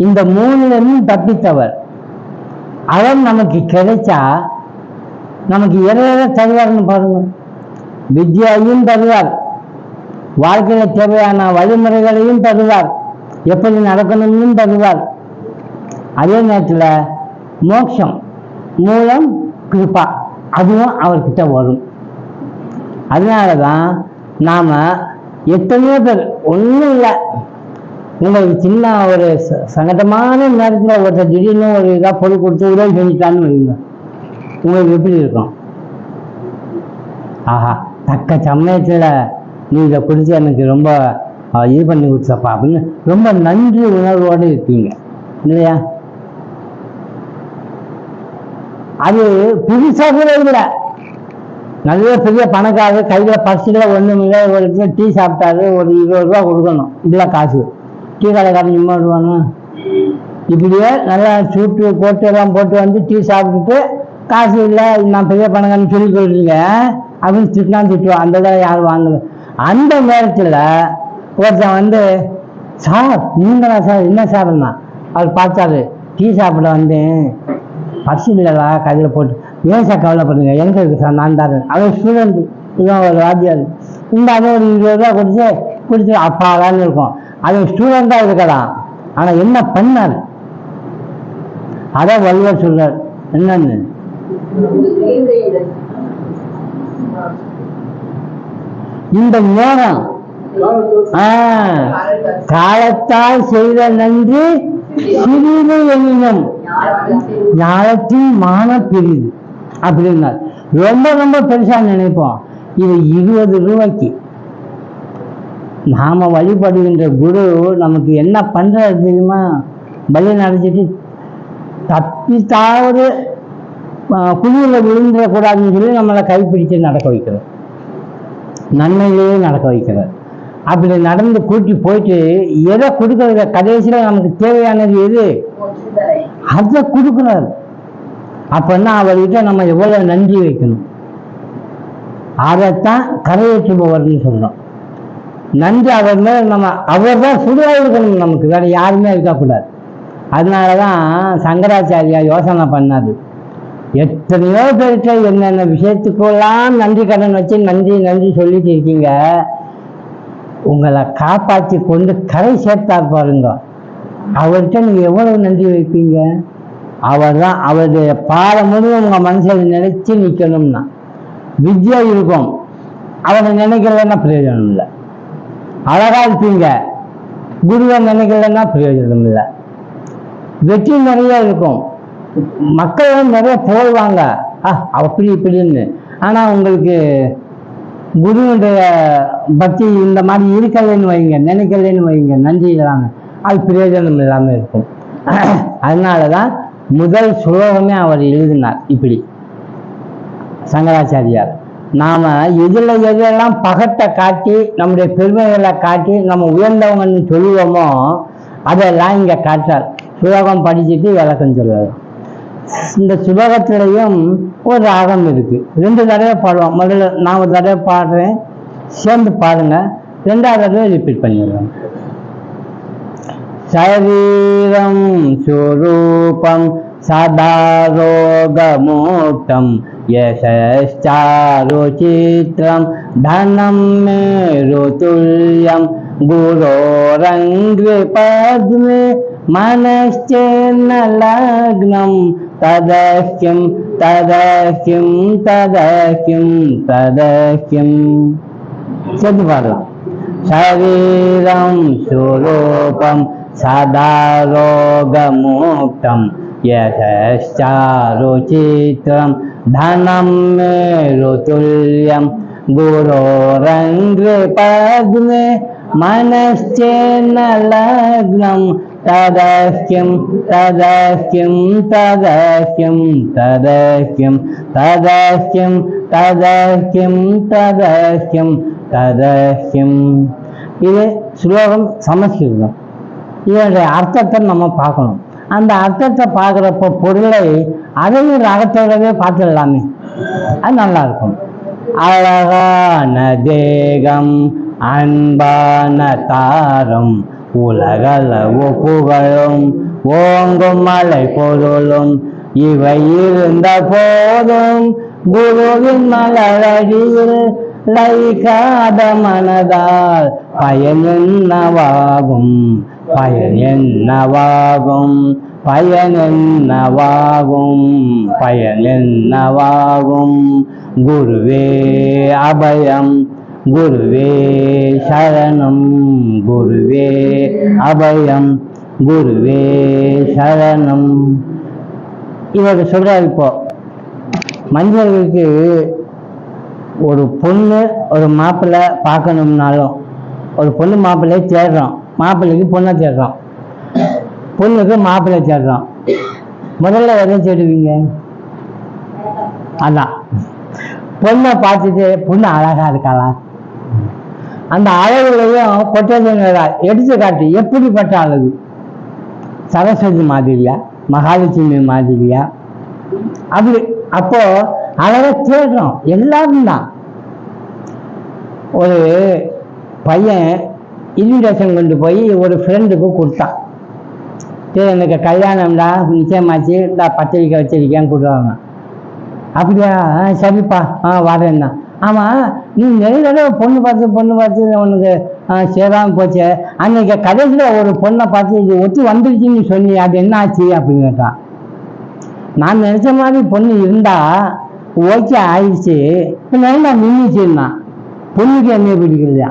இந்த மூணுலேயும் தப்பித்தவர். அவர் நமக்கு கிடைச்சா நமக்கு எதை தருவார்னு பாருங்க. வித்யாவையும் தருவார், வாழ்க்கையில தேவையான வழிமுறைகளையும் தருவார், எப்படி நடக்கணும்னு தருவார். அதே நேரத்தில் மோட்சம் மூலம் கிருபா அதுவும் அவர்கிட்ட வரும். அதனாலதான் நாம எத்தனையோ பேர் ஒன்றும் இல்லை, உங்களுக்கு சின்ன ஒரு சங்கடமான நேரத்தில் ஒருத்தர் திடீர்னு ஒரு இதாக பொருள் கொடுத்து உதவி செஞ்சுட்டான்னு வைங்க, உங்களுக்கு எப்படி இருக்கும்? ஆஹா, தக்க சமயத்தில் நீ இதை குறித்து எனக்கு ரொம்ப இது பண்ணி கொடுத்தப்பா அப்படின்னு ரொம்ப நன்றி உணர்வோடு இருப்பீங்க இல்லையா? அது புதுசாக கூட இல்லை, நல்ல பெரிய பணக்காரர் கையில் பர்ஸில் ஒன்றும் இல்லை, ஒரு டீ சாப்பிட்டாரு, ஒரு 20 ரூபா கொடுக்கணும், இதெல்லாம் காசு. டீ கடைக்காரன் சும்மா வருவானா? இப்படியே நல்லா சூட்டு போட்டு எல்லாம் போட்டு வந்து டீ சாப்பிட்டுட்டு காசு இல்லை, நான் பெரிய பணக்காரன்னு சொல்லி கொடுக்குறீங்க அப்படின்னு திட்டுவான். அந்த இதை யாரும் வாங்கல. அந்த நேரத்தில் ஒருத்தன் வந்து, சார் நீங்களா சார்? என்ன சார்னா? அவர் பார்த்தாரு, டீ சாப்பிட வந்தேன், பர்ஸ் இல்லைடா கையில் போட்டு. ஏன் சார் கவலைப்படுங்க, எங்க இருக்கு சார்? நான் தாரு. அவன் ஸ்டூடெண்ட், இவன் ஒரு வாத்தியார். இந்த அதை ஒரு 20 ரூபா குடிச்சு அப்பாதான்னு இருக்கும். அது ஸ்டூடெண்டா இருக்கலாம், ஆனா என்ன பண்ணாரு? அதான் வள்ளுவர் சொல்றார், என்னன்னு? இந்த நேரம் காலத்தால் செய்த நன்றி சிறிது எண்ணினம் ஞானத்தின் மான பெரிது அப்படின்னார். ரொம்ப ரொம்ப பெருசா நினைப்போம். இது 20 ரூபாய்க்கு நாம வழிபடுகின்ற குரு நமக்கு என்ன பண்றது தெரியுமா? பலி நடத்திட்டு தப்பித்தாவது குழியில் விழுந்துடக்கூடாதுன்னு சொல்லி நம்மளை கைப்பிடிச்சு நடக்க வைக்கிறார், நன்மையிலேயே நடக்க வைக்கிறார். அப்படி நடந்து கூட்டி போயிட்டு எதை கொடுக்கறது, கடைசியில் நமக்கு தேவையானது எது, அதை கொடுக்குறாரு. அப்பன்னா அவர்கிட்ட நம்ம எவ்வளவு நன்றி வைக்கணும். அதைத்தான் கரையேற்றுபவர்னு சொல்றோம். நன்றி அவர் மேல நம்ம, அவர் தான் சுடுவா இருக்கணும், நமக்கு வேற யாருமே இருக்கக்கூடாது. அதனாலதான் சங்கராச்சாரியா யோசனை பண்ணாது. எத்தனையோ பேர்கிட்ட என்னென்ன விஷயத்துக்கெல்லாம் நன்றி கடன் வச்சு நன்றி நன்றி சொல்லிட்டு இருக்கீங்க. உங்களை காப்பாற்றி கொண்டு கரை சேர்த்தார் பாருங்க, அவர்கிட்ட நீங்க எவ்வளவு நன்றி வைப்பீங்க. அவர் தான், அவருடைய பாடம் முழுவதும் உங்க மனசுல நினைச்சு நிக்கணும்னா வித்யா இருக்கும். அவரை நினைக்கலன்னா பிரயோஜனம் இல்லை. அழகா இருப்பீங்க, குருவை நினைக்கலன்னா பிரயோஜனம் இல்லை. வெற்றி நிறைய இருக்கும், மக்கள் நிறைய போடுவாங்க அப்படி இப்படின்னு. ஆனா உங்களுக்கு குருவுடைய பக்தி இந்த மாதிரி இருக்கலன்னு வைங்க, நினைக்கலன்னு வைங்க, நன்றி இல்லாம அது பிரயோஜனம் இல்லாம இருக்கும். அதனாலதான் முதல் சுலோகமே அவர் எழுதினார் இப்படி சங்கராச்சாரியார். நாம எதெல்லாம் பகத்தை காட்டி நம்முடைய பெருமைகளை காட்டி நம்ம உயர்ந்தவங்கன்னு சொல்லுவோமோ அதெல்லாம் இங்க காட்டார். சுலோகம் படிச்சுட்டு விளக்கம் சொல்லுவார். இந்த சுலோகத்திலையும் ஒரு ராகம் இருக்கு. 2 தடவை பாடுவோம். முதல்ல நான் ஒரு தடவை பாடுறேன், சேர்ந்து பாடுங்க. 2வது தடவை ரிப்பீட் பண்ணிடுவேன். சரீரம் சுரூபம் சதாரோகமுக்தம் யசாருச்சித்ரம் தனம் மேருதுல்யம் குரோரங்கிருபத்மே மனश्चेन्न லக்னம் ததக்கிம் ததக்கிம் ததக்கிம் ததக்கிம். சேர்த்து பாடலாம். சரீரம் சுரூபம் சதாரோகமுக்தம் யசாருச்சித்ரம் தனம் மேருதுல்யம் குரோரங்கிருபத்மே மனश्चेन्न லக்னம் ததக்கிம் ததக்கிம் ததக்கிம் ததக்கிம் ததக்கிம் ததக்கிம் ததக்கிம் ததக்கிம். இது ஸ்லோகம் சமஸ்கிருதம். இதனுடைய அர்த்தத்தை நம்ம பார்க்கணும். அந்த அர்த்தத்தை பார்க்குறப்போ பொருளை அதையும் ராகத்தோடவே பார்த்துடலாமே, அது நல்லா இருக்கும். அழகான தேகம் அன்பான தாரம் உலகளவு புகழும் ஓங்கும் மலை பொருளும் இவை இருந்த போதும் குருவின் மலரடியில் லைக்காத மனதால் பயன் என்னவாகும், பயன் என்னவாகும், பயன் என்னவாகும், பயன் என்னவாகும். குருவே அபயம், குருவே சரணம், குருவே அபயம், குருவே சரணம். இவர் சொல்றாரு. இப்போ மனிதர்களுக்கு ஒரு பொண்ணு ஒரு மாப்பிள்ளை பார்க்கணும்னாலும் ஒரு பொண்ணு மாப்பிள்ளையை தேடுறோம், மாப்பிள்ளைக்கு பொண்ணை தேடுறோம், பொண்ணுக்கு மாப்பிள்ளை தேடுறோம். முதல்ல எதை தேடுவீங்க? அதான் பொண்ணை பார்த்துட்டு பொண்ணு அழகா இருக்காளா, அந்த அழகுலையும் கொட்டேஷன் எடுத்து காட்டு எப்படிப்பட்ட அழகு, சரஸ்வதி மாதிரியா, மகாலட்சுமி மாதிரியா, அப்படி. அப்போ அழகா தேடுறோம் எல்லாரும் தான். ஒரு பையன் இன்விடேஷன் கொண்டு போய் ஒரு ஃப்ரெண்டுக்கு கொடுத்தான். எனக்கு கல்யாணம்டா நிச்சயமாச்சு, இந்த பத்திரிக்கை வச்சிருக்கேன்னு கொடுறாங்க. அப்படியா, சரிப்பா, வரேன்னா. ஆமாம், நீ நிறைய தடவை பொண்ணு பார்த்து உனக்கு சேராமல் போச்சு, அன்னைக்கு கடைசியில் ஒரு பொண்ணை பார்த்து இது ஒத்து வந்துருச்சுன்னு சொன்னி, அது என்ன ஆச்சு அப்படின்னு கேட்டான். நான் நினச்ச மாதிரி பொண்ணு இருந்தா ஓகே ஆயிடுச்சு, நான் நின்றுச்சுன்னா பொண்ணுக்கு என்ன பிடிக்கலையா,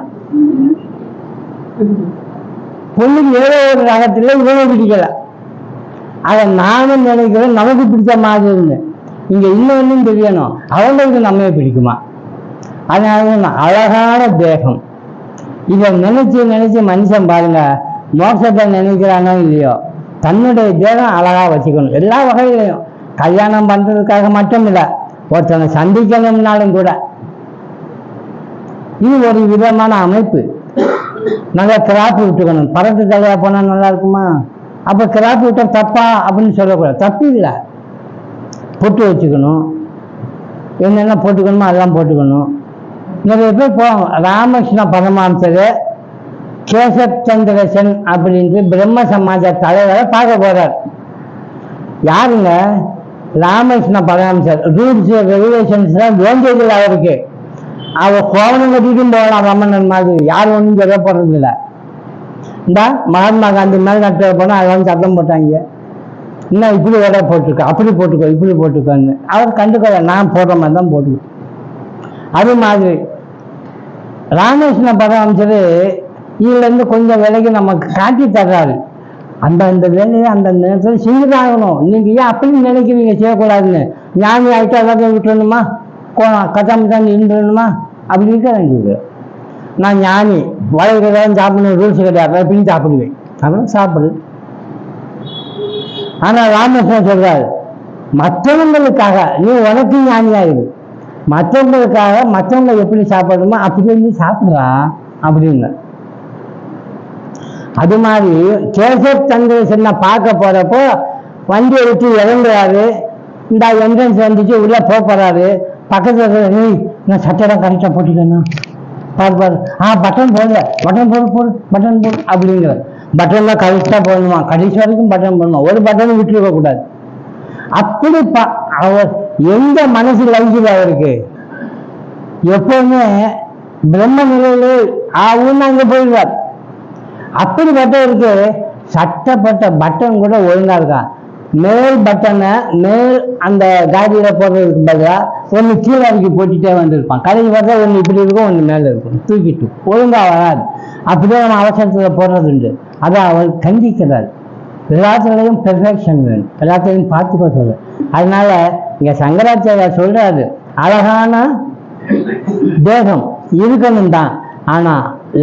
பொண்ணுக்கு ஏதோ ஒரு ரகத்தில் இவ்வளோ பிடிக்கல. அதை நானும் நினைக்கிறேன் நமக்கு பிடிச்ச மாதிரி இருந்து. இங்க இன்னொன்னும் தெரியணும், அவங்களுக்கு நம்மையே பிடிக்குமா. அதனால அழகான தேகம், இதை நினைச்சு மனுஷன் பாருங்க, மோட்சத்தை நினைக்கிறானோ இல்லையோ, தன்னுடைய தேகம் அழகா வச்சுக்கணும் எல்லா வகையிலையும். கல்யாணம் பண்றதுக்காக மட்டும் இல்லை, ஒருத்தனை சந்திக்கணும்னாலும் கூட. இது ஒரு விதமான அமைப்பு. நல்லா கிராப் விட்டுக்கணும். பறந்து தலையா போனா நல்லா இருக்குமா? அப்ப கிராப் விட்டா தப்பா அப்படின்னு சொல்லக்கூடாது. தப்பு இல்லை, பொட்டு வச்சுக்கணும், என்னென்ன போட்டுக்கணுமோ அதெல்லாம் போட்டுக்கணும். நிறைய பேர் போவாங்க. ராமகிருஷ்ண பரமஹம்சர் கேசவ சந்திர சென் அப்படின்ட்டு பிரம்ம சமாஜ தலைவரை பார்க்க போறார். யாருங்க? ராமகிருஷ்ண பரமஹம்சர். ரூல்ஸ் ரெகுலேஷன்ஸ் வேண்டியதில்லை அவருக்கு. அவர் கோவணம் கட்டிட்டும் போகலாம் ரமணன் மாதிரி, யாரும் ஒன்றும் சொல்ல போறது இல்லை. இந்த மகாத்மா காந்தி மேல் நட்டு போனா அதை வந்து சத்தம் போட்டாங்க, இன்னும் இப்படி வேற போட்டிருக்கோ, அப்படி போட்டுக்கோ, இப்படி போட்டுக்கோன்னு. அவர் கண்டுக்கல, நான் போடுற மாதிரி தான் போட்டுக்கோ. அது மாதிரி ராமகிருஷ்ண பரமஹம்சர் இதுல இருந்து கொஞ்சம் விலைக்கு நமக்கு காட்டி தர்றாரு. அந்த வேலையை அந்த நேரத்தில் செஞ்சுதான் ஆகணும். நீங்க ஏன் அப்படி நினைக்கிறீங்க செய்யக்கூடாதுன்னு? ஞானி ஆகிட்டு எல்லாத்தையும் விட்டுறணுமா, கச்சாமச்சான்னு இருந்துடணுமா? அப்படி இருக்க வேண்டியது. நான் ஞானி, வளைகிறதான் சாப்பிடணும் ரூல்ஸ் கிடையாது, அப்படின்னு சாப்பிடுவேன், அப்புறம் சாப்பிடு. ஆனா ராமகிருஷ்ணன் சொல்றாரு, மற்றவங்களுக்காக நீ உனக்கு ஞானியாயிரு, மற்றவங்களுக்காக மற்றவங்க எப்படி சாப்பிடணுமோ அப்படியே நீ சாப்பிட்றா அப்படின்னு. அது மாதிரி கேசவ சந்திர சென்னை பார்க்க போறப்போ வண்டியை விட்டு இறங்குறாரு. இந்த என்ட்ரன்ஸ் வந்துச்சு, உள்ள போறாரு. பக்கத்துல நான் சட்டையெல்லாம் கரெக்டா போட்டுக்கணும், பாரு பட்டன் போடல, பட்டன் போடு அப்படிங்கிற. பட்டன்லாம் கரெக்டா போடணுமா, கடைசி வரைக்கும் பட்டன் போடணும், ஒரு பட்டன் விட்டுருக்க கூடாது. அப்படி அவர் எந்த மனசு லஞ்சில் அவருக்கு எப்பவுமே பிரம்ம நிலையிலே ஆகுன்னு அங்க போயிடுவார். அப்படிப்பட்டவருக்கு சட்டப்பட்ட பட்டன் கூட ஒழுங்கா இருக்கா. மேல் பட்டனை மேல் அந்த காதியில போடுறதுக்கு பதிலாக ஒன்று கீழே இறக்கி போட்டுட்டே வந்திருப்பான். கடைசி பார்த்தா ஒன்று இப்படி இருக்கும், ஒன்று மேலே இருக்கும், தூக்கிட்டு ஒழுங்கா வராது. அப்படியே நம்ம அவசரத்தில் போடுறது உண்டு. அதை அவர் கண்டிக்கிறார். எல்லாத்துலையும் பெர்ஃபெக்ஷன் வேணும், எல்லாத்தையும் பார்த்துக்க சொல்ல. அதனால இங்க சங்கராச்சாரியார் சொல்றாரு, அழகான தேகம் இருக்கணும் தான், ஆனா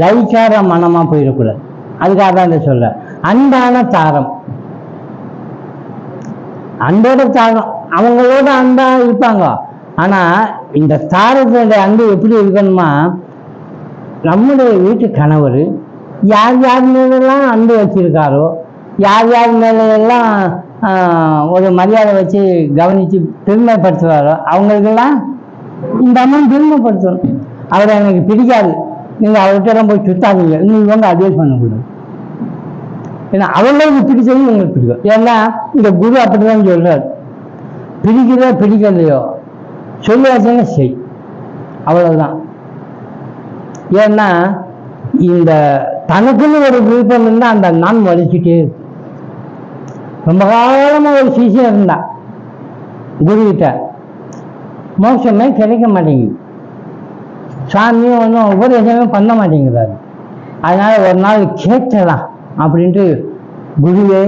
லைக்கார மனமா போயிடக்கூடாது. அதுக்காக தான் சொல்ற அன்பான தாரம், அன்போட தாரம், அவங்களோட அன்பா இருப்பாங்க. ஆனா இந்த தாரத்தோட அன்பு எப்படி இருக்கணுமா, நம்முடைய வீட்டு கணவர் யார் யார் மேலெல்லாம் அன்பு வச்சிருக்காரோ, யார் யார் மேலெல்லாம் ஒரு மரியாதை வச்சு கவனிச்சு பெருமைப்படுத்துவாரோ அவங்களுக்கெல்லாம் இந்த அம்மா பெருமைப்படுத்தணும். அவரை எனக்கு பிடிக்காது, நீங்க அவர்கிட்ட போய் சுத்தாதீங்க, இன்னும் இவங்க அட்வைஸ் பண்ணக்கூடாது. ஏன்னா அவங்களுக்கு பிடிச்சது உங்களுக்கு பிடிக்கும். ஏன்னா இந்த குரு அப்படிதான் சொல்றாரு, பிடிக்கிறதோ பிடிக்கலையோ சொல்லியாச்சுன்னா செய், அவ்வளவுதான். ஏன்னா இந்த தனக்குன்னு ஒரு விருப்பம் இருந்தா அந்த நான் வலிச்சுட்டே இருக்கு. ரொம்ப காலமா ஒரு சிஷியம் இருந்தா குரு கிட்ட மோட்சமே கிடைக்க மாட்டேங்குது, சாமியும் ஒன்றும் உபதேசமே பண்ண மாட்டேங்கிறாரு. அதனால ஒரு நாள் கேட்கலாம் அப்படின்ட்டு குருவே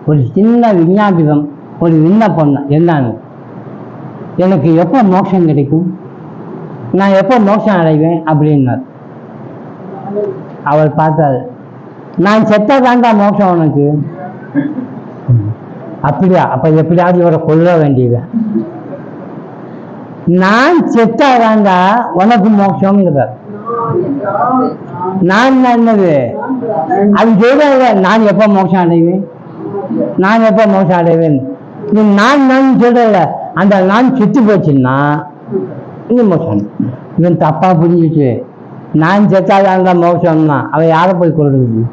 ஒரு சின்ன விஞ்ஞாபிதம், ஒரு விண்ணப்பம். என்னன்னு, எனக்கு எப்போ மோட்சம் கிடைக்கும், நான் எப்போ மோட்சம் அடைவேன் அப்படின்னார். அவர் பார்த்தாரு, நான் செத்தா தாண்டா மோட்சம் உனக்கு. அப்படியா, அப்ப எப்படியாவது இவரை கொல்ல வேண்டியது. நான் செத்தா தாண்டா உனக்கு மோட்சம்ங்கிறார். நான் என்னது அது சொல்ற, நான் எப்ப மோட்சம் அடைவேன், நான் எப்ப மோட்சம் அடைவேன். நீ நான் சொல்ற, அந்த நான் செத்து போச்சுன்னா இது மோட்சம். இவன் தப்பா புரிஞ்சிட்டு நான் செத்தாதான் மோட்சம்னா அவன் யாரை போய் கொள்றது?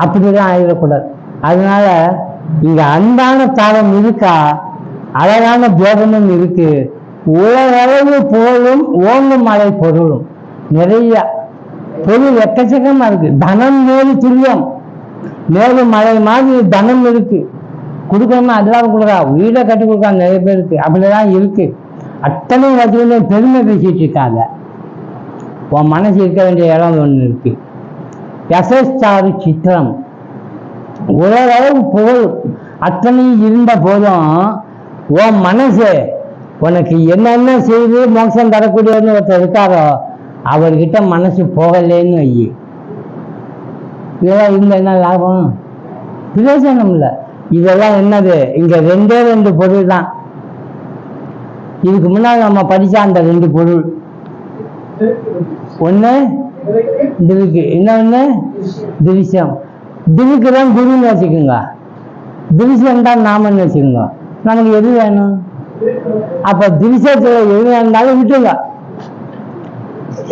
அப்படிதான் ஆயிடக்கூடாது. அதனால இங்க அன்பான தாரம் இருக்கா, அழகான ஜோகமும் இருக்கு. உலகளவு போலும் ஓங்கும் மலை பொருளும், நிறைய பொருள் எக்கச்சக்கமா இருக்கு. தனம் மேலும் துல்லியம், மேலும் மலை மாதிரி தனம் இருக்கு. கொடுக்கணும்னா எல்லாரும் கொடுக்கா, வீடை கட்டி கொடுக்கா நிறைய பேருக்கு, அப்படிதான் இருக்கு. அத்தனை வகையில பெருமை பேசிட்டு இருக்காங்க. உன் மனசு இருக்க வேண்டிய இடம் ஒண்ணு இருக்கு. யசஸ்தாரு சித்திரம், உலகளவு புகழ் அத்தனை இருந்த போதும் உன் மனசு உனக்கு என்னென்ன செய்து மோட்சம் தரக்கூடியவன்னு ஒருத்தர் இருக்காரோ அவர்கிட்ட மனசு போகலேன்னு வை. இதெல்லாம் இந்த என்ன லாபம், பிரயோஜனம் இல்லை. இதெல்லாம் என்னது, இங்க ரெண்டே ரெண்டு பொருள் தான். இதுக்கு முன்னாடி நம்ம படிச்ச அந்த ரெண்டு பொருள், ஒண்ணு திவிக்கு. இன்னொன்று திவிஷம். திவிக்கு தான் குருன்னு வச்சுக்கோங்க, திவிஷம் தான் நாமன்னு வச்சுக்கோங்க. நமக்கு எது வேணும்? அப்போ திவிஷத்துல எது வேணும்னாலும் விட்டுங்க,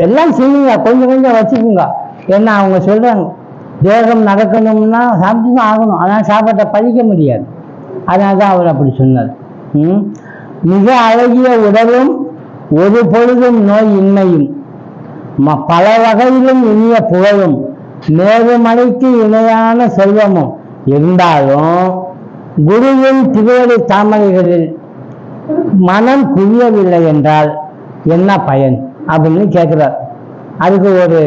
எல்லாம் செய்யுங்க, கொஞ்சம் கொஞ்சம் வச்சுக்கோங்க. ஏன்னா அவங்க சொல்றாங்க தேகம் நடக்கணும்னா சாப்பிட்டு தான் ஆகணும், ஆனால் சாப்பாட்டை பழிக்க முடியாது. அதனால தான் அவர் அப்படி சொன்னார். மிக அழகிய உடலும் ஒரு பொழுதும் நோய் இன்மையும் பல வகையிலும் இனிய புகழும் மேருமலைக்கு இணையான செல்வமும் இருந்தாலும் குருவின் திருவடி தாமரைகளில் மனம் குவியவில்லை என்றால் என்ன பயன் அப்படின்னு கேட்கிறார். அதுக்கு ஒரு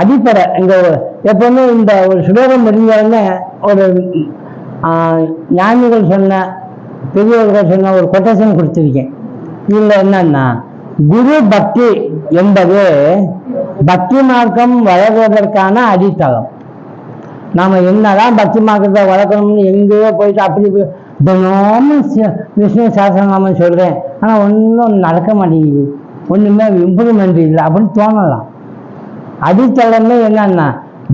அடிப்படை இங்க எப்பவுமே இந்த ஒரு சுலோகம் முடிஞ்சோடனே ஒரு ஞானிகள் சொன்ன பெரியவர்கள் சொன்ன ஒரு கொட்டேஷன் கொடுத்திருக்கேன். இதுல என்னன்னா, குரு பக்தி என்பது பக்தி மார்க்கம் வளர்வதற்கான அடித்தளம். நாம என்னதான் பக்தி மார்க்கத்தை வளர்க்கணும்னு எங்கேயோ போயிட்டு அப்படி தினமும் விஷ்ணு சாஸ்திரநாமம் சொல்றேன், ஆனா ஒன்றும் நடக்க மாட்டேங்குது, ஒண்ணுமே இம்ப்ரூவ்மெண்ட் இல்லை அப்படின்னு தோணலாம். அடித்தளமே என்னன்னா,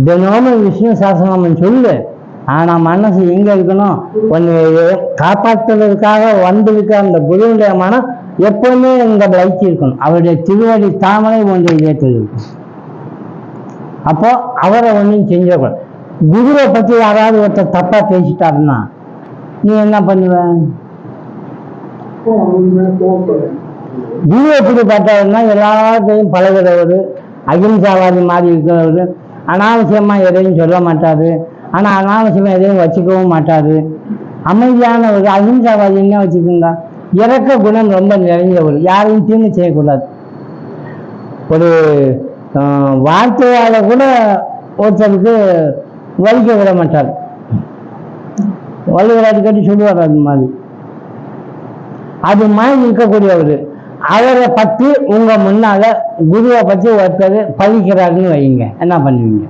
தினமும் விஷ்ணு சாஸ்திரநாமம் சொல்லு, ஆனா மனசு எங்க இருக்கணும், ஒன்று காப்பாற்றுவதற்காக வந்திருக்க அந்த குருவுடைய மனம் எப்பவுமே இந்த லைக்கு இருக்கணும், அவருடைய திருவடி தாமரை ஒன்றை ஏற்றது இருக்கும். அப்போ அவரை ஒன்றும் செஞ்சிடக்கூடாது. குருவை பற்றி யாராவது ஒருத்தர் தப்பா பேசிட்டாருன்னா நீ என்ன பண்ணுவ? குரு எப்படி பார்த்தாருன்னா எல்லாத்தையும் பழகிறவர், அகிம்சாவாதி மாதிரி இருக்கிறவர், அனாவசியமா எதையும் சொல்ல மாட்டாரு, ஆனா அனாவசியமா எதையும் வச்சுக்கவும் மாட்டாரு, அமைதியான ஒரு அகிம்சாவாதி. என்ன வச்சுக்கோங்க, இறக்க குணம் ரொம்ப நிறைஞ்சவர், யாரையும் தீங்கு செய்யக்கூடாது. ஒரு வார்த்தையால கூட ஒருத்தருக்கு வலிக்க விட மாட்டார், வள்ளுவராட்டி கட்டி சொல்லுவார். அது மாதிரி இருக்கக்கூடியவர். அவரை பற்றி உங்க முன்னால குருவை பற்றி ஒருத்தர் பழிக்கிறாருன்னு வைங்க, என்ன பண்ணுவீங்க?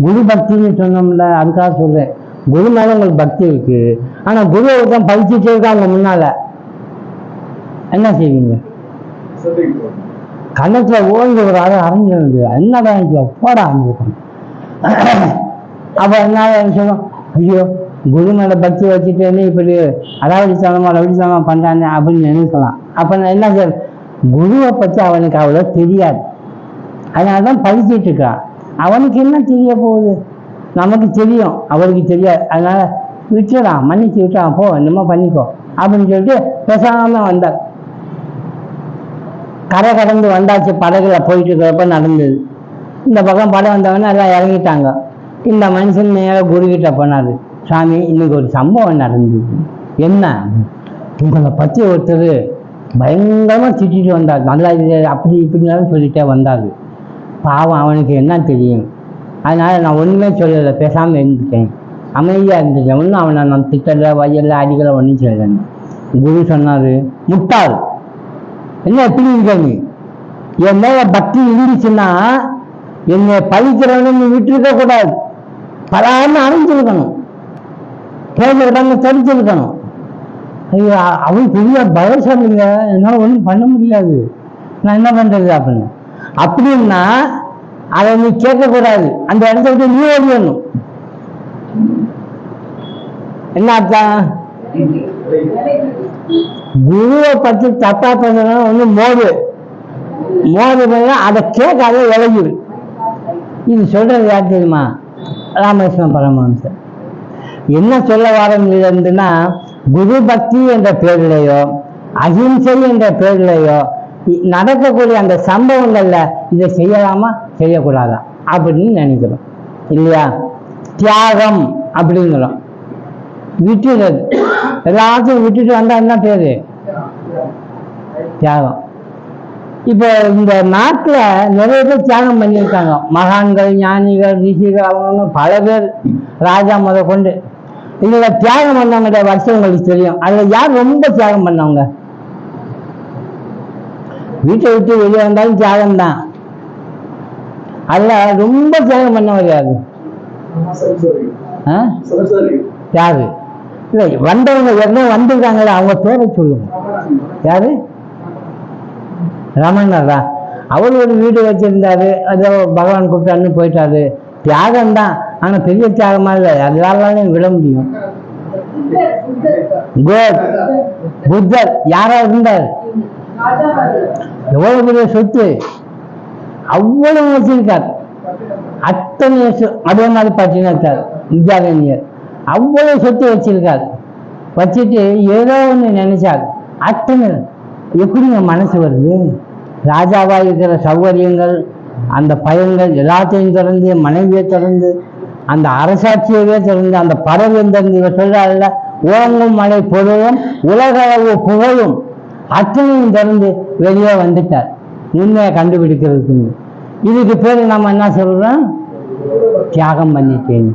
குரு பக்தின்னு சொன்னோம்ல, அதுக்காக சொல்றேன். குரு மேல உங்களுக்கு பக்தி இருக்கு, ஆனா குருவை ஒருத்தன் பழிச்சுட்டே இருக்கா அவங்க முன்னால, என்ன செய்வீங்க? கணக்குல ஓய்ந்து ஒரு ஆள் அரைஞ்சிருந்து என்னதான் போட ஆரம்பிக்கும். அப்ப என்ன சொல்லும், ஐயோ குரு மேல பக்தி வச்சுட்டேன்னு இப்படி அடாவடித்தனமா பண்றானே அப்படின்னு நினைக்கலாம். அப்ப நான் என்ன செய்ய, குருவை பத்தி அவனுக்கு அவ்வளோ தெரியாது, அதனாலதான் படிச்சுட்டு இருக்கான். அவனுக்கு என்ன தெரிய போகுது, நமக்கு தெரியும், அவருக்கு தெரியாது. அதனால விட்டுறான், மன்னிச்சு விட்டுறான், போ என்னமோ பண்ணிக்கோ அப்படின்னு சொல்லிட்டு பேசாம வந்தார். கரை கடந்து வந்தாச்சு, படகுல போயிட்டு இருக்கிறப்ப நடந்தது. இந்த பக்கம் படம் வந்தவொடனே எல்லாம் இறங்கிட்டாங்க. இந்த மனுஷன் நேர குருகிட்ட போனாரு, சாமி இன்னைக்கு ஒரு சம்பவம் நடந்தது. என்ன? உங்களை பற்றி ஒருத்தர் பயங்கரமா திட்டிட்டு வந்தார், நல்லா அப்படி இப்படினாலும் சொல்லிட்டே வந்தாரு. பாவம், அவனுக்கு என்ன தெரியும், அதனால நான் ஒண்ணுமே சொல்லலை, பேசாம இருந்துட்டேன், அமைதியா இருந்துட்டேன், ஒன்றும் அவனை நான் திட்டல வயல்ல அடிக்கல ஒன்றும் சொல்லலைன்னு. குரு சொன்னாரு, முட்டாள், என்ன எப்படி இருக்க நீ? என் மேல பக்தி இருந்துச்சுன்னா என்னை பழிக்கிறவனு விட்டுருக்க கூடாது, பலான்னு அரைஞ்சிருக்கணும், கேட்கறதாங்க தடுத்திருக்கணும். ஐயோ அவன் பெரிய பலசாலிங்க, என்னால ஒன்றும் பண்ண முடியாது, நான் என்ன பண்றது அப்படின்னு. அப்படின்னா அதை நீ கேட்கக்கூடாது, அந்த இடத்த விட்டு நீ ஓடிடணும். என்ன அர்த்தம்? குருவை பற்றி தப்பா பண்ண ஒண்ணு மோது பண்ணா அதை கேட்காத விளையுது. இது சொல்றது யார் தெரியுமா? ராமகிருஷ்ண பரமஹம்சர். என்ன சொல்ல வாரம்னா, குரு பக்தி என்ற பேரிலேயோ அகிம்சை என்ற பேரிலேயோ நடக்கக்கூடிய அந்த சம்பவங்கள்ல இதை செய்யலாமா செய்யக்கூடாதா அப்படின்னு நினைக்கிறோம் இல்லையா? தியாகம் அப்படிங்கிறோம், விட்டுறது. எல்லாத்தையும் விட்டுட்டு வந்தா என்ன பேரு? தியாகம். இப்போ இந்த நாட்டுல நிறைய பேர் தியாகம் பண்ணியிருக்காங்க, மகான்கள், ஞானிகள், ரிஷிகள், அவங்க பல பேர், ராஜா முத கொண்டு. இதுல தியாகம் பண்ணவங்க வருஷம் உங்களுக்கு தெரியும். அதுல யார் ரொம்ப தியாகம் பண்ணவங்க? வீட்டை விட்டு வெளியே வந்தாலும் தியாகம் தான். அதுல ரொம்ப தியாகம் பண்ணவர் யாரு? யாரு? இல்லை, வந்தவங்க என்ன வந்திருக்காங்களே அவங்க பேரை சொல்லுங்க. யாரு? ரமணரா அவர் ஒரு வீடு வச்சிருந்தாரு, அதோ பகவான் கூப்பிட்டான்னு போயிட்டாரு. தியாகம் தான், ஆனா பெரிய தியாகமா இல்லை, அதனால விட முடியும். புத்தர் யாரா இருந்தார், எவ்வளவு பெரிய சொத்து, அவ்வளவு வச்சிருக்கார். அத்தனை அதே மாதிரி பார்த்தீங்கன்னா வித்யாரண்யர் அவ்வளவு சொத்து வச்சிருக்கார். வச்சுட்டு ஏதோ ஒன்று நினைச்சார், அத்தனை எப்படிங்க மனசு வருது? ராஜாவா இருக்கிற சௌகரியங்கள், அந்த பயன்கள் எல்லாத்தையும் திறந்து, மனைவியை திறந்து, அந்த அரசாட்சியவே திறந்து, அந்த பறவை திறந்து, இவர் சொல்றாருல ஓங்கும் மழை பொருளும் உலகளவு புகழும் அத்தனையும் திறந்து வெளியே வந்துட்டார் உண்மையை கண்டுபிடிக்கிறதுக்கு. இதுக்கு பேரு நம்ம என்ன சொல்றோம்? தியாகம் பண்ணிட்டேன்.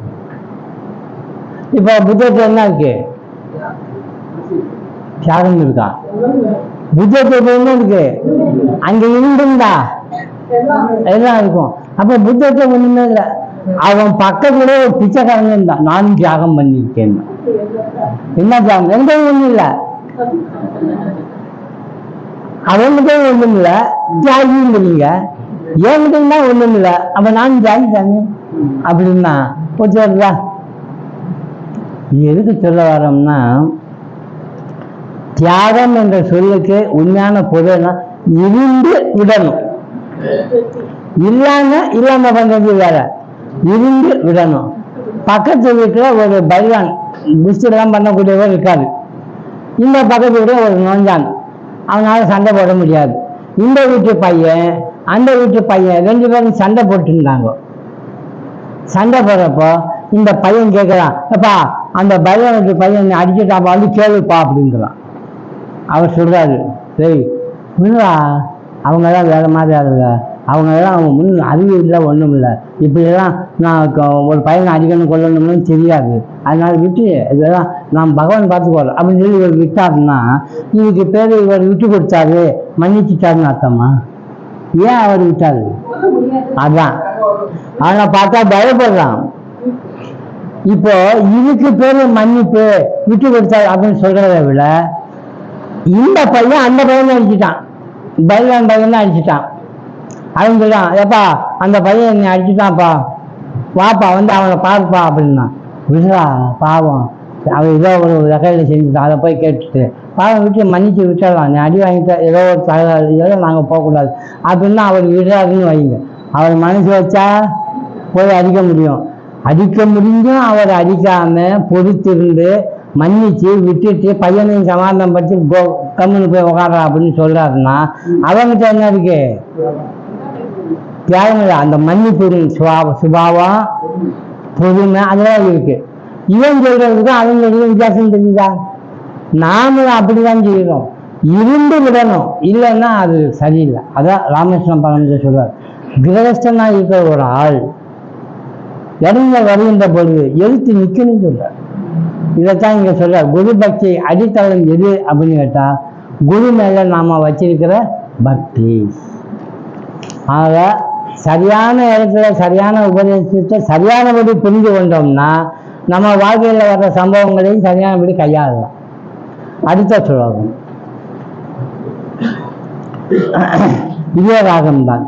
இப்ப புத்தத்துல என்ன இருக்கு? தியாகம் இருக்கா? புத்தத்துக்கு என்ன இருக்கு? அங்க இருந்துண்டா எல்லாம் இருக்கும். அப்ப புத்தத்தை ஒண்ணுமே இல்லை. அவன் பக்கத்துல ஒரு பிச்சைக்காரங்க இருந்தான், நானும் தியாகம் பண்ணிருக்கேன். என்ன தியாகம்? எங்கேயும் ஒண்ணும் இல்லை, அவன்கிட்ட ஒண்ணும் இல்லை, தியாகியும் இல்லைங்க. என்கிட்ட ஒண்ணும் இல்லை, அப்ப நானும் தியாகி தானே அப்படின்னா போச்சுதா. எதுக்கு சொல்ல வரோம்னா, தியாகம் என்ற சொல்லுக்கு உண்மையான பொருள்னா இருந்து விடணும். இல்லாம பண்றது வேற, இருந்து விடணும். பக்கத்து வீட்டுல ஒரு பைலான் புஷ்டெல்லாம் பண்ணக்கூடியவர் இருக்காது. இந்த பக்கத்து வீட்டுல ஒரு நோஞ்சான், அவனால சண்டை போட முடியாது. இந்த வீட்டு பையன் அந்த வீட்டு பையன் ரெண்டு பேரும் சண்டை போட்டுருந்தாங்க. சண்டை போடுறப்போ இந்த பையன் கேட்கறான், அப்பா அந்த பையன் வீட்டு பையன் அடிச்சுட்டாப்பா, வந்து கேளுப்பா அப்படிங்கிறான். அவர் சொல்றாரு, சரி முன்னா அவங்க எல்லாம் வேற மாதிரி ஆளுங்க, அவங்க எல்லாம் அவங்க முன் அறிவு இல்லை, ஒன்றும் இல்லை, இப்படியெல்லாம் நான் ஒரு பையனை அடிக்கணும் கொள்ளணும்னு தெரியாது, அதனால விட்டு இதெல்லாம் நான் பகவான் பார்த்துக்கோறேன் அப்படின்னு சொல்லி இவர் விட்டாருன்னா இதுக்கு பேர் இவர் விட்டு கொடுத்தாரு, மன்னிச்சுட்டாருன்னு அர்த்தமா? ஏன் அவர் விட்டாரு? அதான். ஆனா பார்த்தா பயப்படுறான். இப்போ இதுக்கு பேரு மன்னிப்பு, விட்டு கொடுத்தாரு அப்படின்னு சொல்றதை விட இந்த பையன் அந்த பையனை அடிச்சுட்டான், பையன் பையன் அடிச்சுட்டான். அவன் சொல்றான், ஏப்பா அந்த பையன் என்னை அடிச்சுட்டான்ப்பா, வாப்பா வந்து அவனை பார்ப்பா அப்படின்னா. விடுறா பாவம், அவன் ஏதோ ஒரு வகையில் செஞ்சுட்டான், அதை போய் கேட்டுட்டு பாவம் விட்டு மன்னிச்சு விட்டுடலாம், நீ அடி வாங்கிட்ட ஏதோ ஒரு தகவல், இதெல்லாம் நாங்கள் போகக்கூடாது அப்படின்னா அவர் விடுறாருன்னு வைங்க. அவர் மனசு வச்சா போய் அடிக்க முடியும், அடிக்க முடிஞ்சும் அவர் அடிக்காம பொறுத்திருந்து மன்னிச்சு விட்டுட்டு பையனையும் சமாதானம் படுத்தி கம்முன்னு போய் உட்காடுறா அப்படின்னு சொல்றாருன்னா அவங்கிட்ட என்ன இருக்கு? தியாகம் இல்லை, அந்த மன்னிப்பு சுபாவம் பொறுமை அதெல்லாம் இருக்கு. இவன் சொல்றதுக்கு அவங்க வித்தியாசம் தெரியுதா? நாமளும் அப்படிதான் செய்யறோம், இருந்து விடணும், இல்லைன்னா அது சரியில்லை. அதான் ராமகிருஷ்ண பரமஹம்சர் சொல்றார், கிரகஸ்தனா இருக்கிற ஒரு ஆள் இறங்க வருகின்ற பொழுது எழுத்து நிக்கணும்னு சொல்றார். இதைத்தான் இங்க சொல்ற. குரு பக்தி அடித்தளம் எது அப்படின்னு கேட்டா குரு மேல நாம வச்சிருக்கிற பக்தி. ஆக சரியான இடத்துல சரியான உபதேசத்தை சரியானபடி புரிந்து கொண்டோம்னா நம்ம வாழ்க்கையில் வர்ற சம்பவங்களையும் சரியானபடி கையாளலாம். அடுத்த ஸ்லோகம் இதே ராகம்தான்.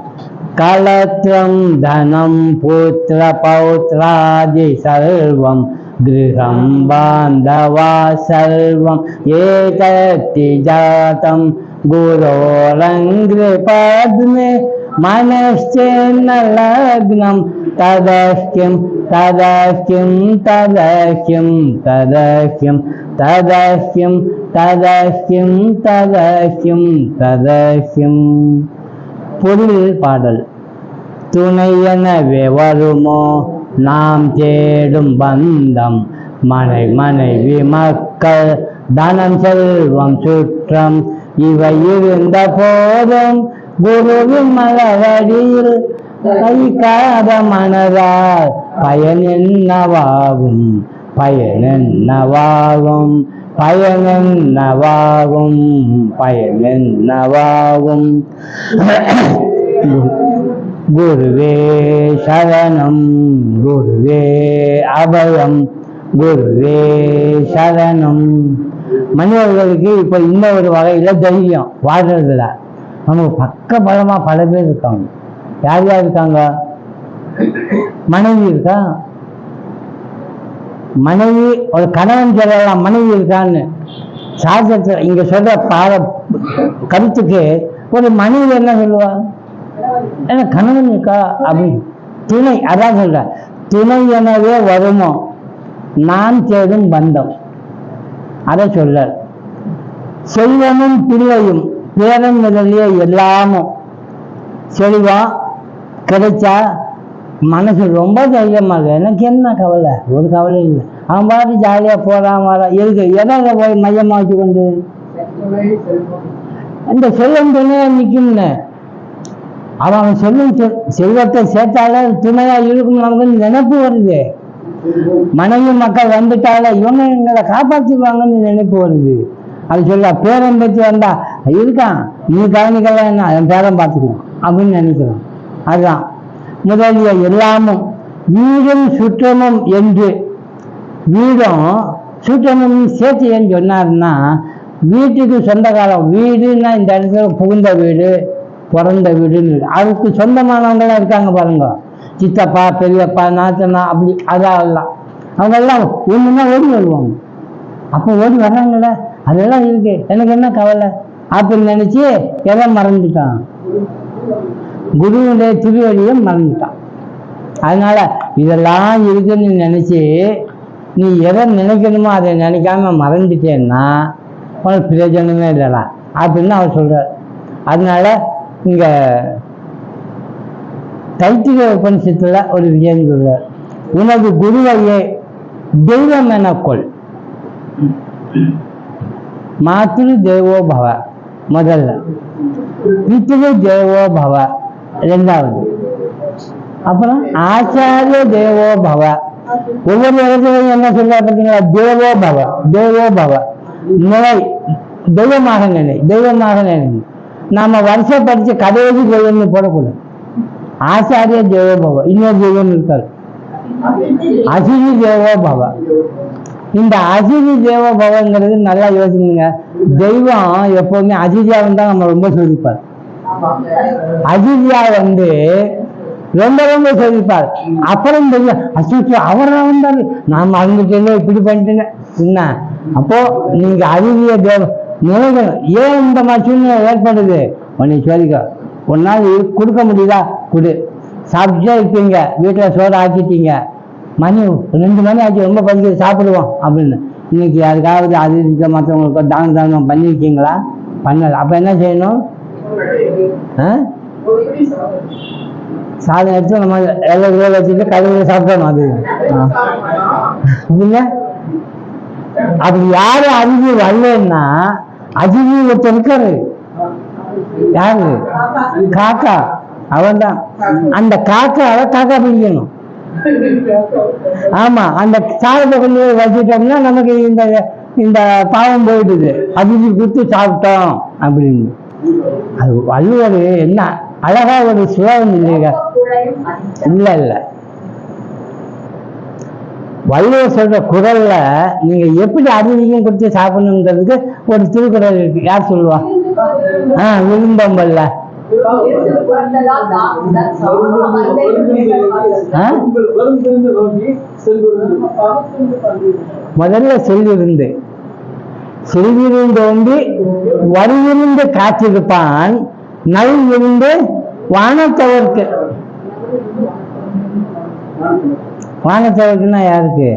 கலத்ரம் தனம் புத்திர பௌத்ராதி சர்வம் கிருஹம் பாந்தவா சர்வம் ஏகத்தி ஜாதம் குரோரங்கிருபத்மே மனश्चेन्न லக்னம் ததஹ்யம் ததஹ்யம் ததஹ்யம் ததஹ்யம் ததஹ்யம் ததஹ்யம் ததஹ்யம் ததஹ்யம். பொருள் பாடல். துணை எனவே வருமோ நாம் தேடும் பந்தம், மனைவி மக்கள் தனம் செல்வம் சுற்றம் இவை இருந்த போதும் குருவின் மலரடியில் கைக்காத மனதால் பயன் என்னவாகும், பயன் என்னவாகும், பயன் என்னவாகும், பயன் என்னவாகும். குருவே சரணம், குருவே அபயம், குருவே சரணம். மனிதர்களுக்கு இப்ப இந்த ஒரு வகையில தைரியம் வாழ்றதுல நமக்கு பக்க பலமாக பல பேர் இருக்காங்க. யார் யார் இருக்காங்க? மனைவி இருக்கா, மனைவி ஒரு கணவன் சொல்லலாம் மனைவி இருக்கான்னு. சாஸ்திரத்தில் இங்க சொல்ற கருத்துக்கு ஒரு மனைவி என்ன சொல்லுவா? ஏன்னா கணவன் இருக்கா அப்படின்னு துணை, அதான் சொல்ற துணை எனவே வருமோ நான் தேடும் பந்தம். அதை சொல்ற செல்வமும் பிள்ளையும் பேரன் முதலிய எல்லாமும் செல்வா கிடைச்சா மனசு ரொம்ப தைரியமா இருக்கு. எனக்கு என்ன கவலை? ஒரு கவலை இல்லை. அவன் பாட்டு ஜாலியா போறான் வர இருக்கு. எதை போய் மையமா வச்சு கொண்டு இந்த செல்வம் துணையா நிக்கும்னு அவன் சொல்லும் செல்வத்தை சேர்த்தாலே துணையா இருக்கும் நமக்கு நினைப்பு வருது. மனைவி மக்கள் வந்துட்டால இவங்க எங்களை காப்பாற்றிடுவாங்கன்னு நினைப்பு வருது. அது சொல்ல பேரன் பற்றி வந்தா இருக்கான், நீ கவனிக்கலாம் என்ன என் பேரன் பார்த்துக்குவோம் அப்படின்னு நினைக்கிறோம். அதுதான் முதலிய எல்லாமும் வீடும் சுற்றமும் என்று வீடும் சுற்றமும் சேர்த்து ஏன்னு சொன்னாருன்னா வீட்டுக்கு சொந்தக்காரம் வீடுன்னா இந்த இடத்துல புகுந்த வீடு பிறந்த வீடுன்னு அதுக்கு சொந்தமானவங்களாம் இருக்காங்க பாருங்க. சித்தப்பா பெரியப்பா நாத்தனா அப்படி அதெல்லாம் அவங்கெல்லாம் ஒன்றுன்னா ஓடி வருவாங்க. அப்போ ஓடி வர்றாங்களே அதெல்லாம் இருக்கு, எனக்கு என்ன கவலை அப்படின்னு நினைச்சு எதை மறந்துட்டான்? குருவுடைய திருவடியை மறந்துட்டான். அதனால இதெல்லாம் இருக்குன்னு நினைச்சு நீ எதை நினைக்கணுமோ அதை நினைக்காம மறந்துட்டேன்னா உனக்கு பிரயோஜனமே இல்லைடா அப்படின்னு அவர் சொல்றார். அதனால இங்க தைத்திரிய உபனிஷத்துல ஒரு விஷயம் சொல்றார், உனது குருவையே தெய்வம் எனக்கொள். மாத்ரு தேவோ பவ முதல்ல, பித்ரு தேவோ பவ ரெண்டாவது, அப்புறம் ஆச்சாரிய தேவோ பவ. ஒவ்வொரு இடத்துலையும் என்ன சொல்ற பார்த்தீங்களா? தேவோ பவ தேவோ பவ நிலை, தெய்வமாக நிலை தெய்வமாக நிலை. நாம வருஷப்படுத்தி கடைசி தெய்வம்னு போடக்கூடாது. ஆச்சாரிய தேவோ பவ, இன்னொரு தெய்வம் இருக்காது அதிதி தேவோ பவ. இந்த அதிதி தேவோ பவங்கிறது நல்லா யோசிங்க. தெய்வம் எப்பவுமே அதிதியா வந்தா நம்ம ரொம்ப சோதிப்பார். அதிதியா வந்து ரொம்ப ரொம்ப சோதிப்பார். அப்புறம் தெரியும் அச்சோ அவரா வந்தாரு நான் மறந்துட்டேன் இப்படி பண்ணிட்டேங்க என்ன. அப்போ நீங்க அதிதிய தேவ நிலைகள் ஏன் இந்த மாதிரி சூழ்நிலை ஏற்படுது? உன்னை சோதிக்க. ஒரு நாள் கொடுக்க முடியுதா கொடு, சாப்பிட்டுட்டே இருப்பீங்க, வீட்டில் சோறு ஆக்கிட்டீங்க, மணி 2 மணி ஆச்சு ரொம்ப பசிக்குது சாப்பிடுவோம் அப்படின்னு. இன்னைக்கு அதுக்காவது அதிக மற்றவங்களுக்கு தானம் பண்ணியிருக்கீங்களா? பண்ணல. அப்போ என்ன செய்யணும்? சாதம் எடுத்து நம்ம எல்லாம் கிலோ வச்சுட்டு கழுவில சாப்பிடணும். அது இல்லைங்க. அப்படி யாரும் அறிவு வரலன்னா அதிதி ஒருத்தர் இருக்காரு. யாரு? காக்கா. அவன் தான். அந்த காக்காவை காக்கா பிடிக்கணும். ஆமா, அந்த சாதத்தை கொண்டு போய் வச்சுட்டோம்னா நமக்கு இந்த இந்த பாவம் போயிடுது. அதிதி கொடுத்து சாப்பிட்டோம் அப்படின்னு. அது வள்ளுவர் என்ன அழகா ஒரு சுலபம் இல்லைங்க. இல்ல இல்ல, வள்ளுவர் சொல்ற குரல்ல நீங்க எப்படி அதிதியும் கொடுத்து சாப்பிடணுங்கிறதுக்கு ஒரு திருக்குறள் இருக்கு. யார் சொல்லுவா? விரும்பம்பல்ல. முதல்ல செல்விருந்து செல்விருந்து வரிவிருந்து காத்திருப்பான் நல் விருந்து வானத்தவர்க்கு. வானத்தவர்க்குன்னா யாருக்கு?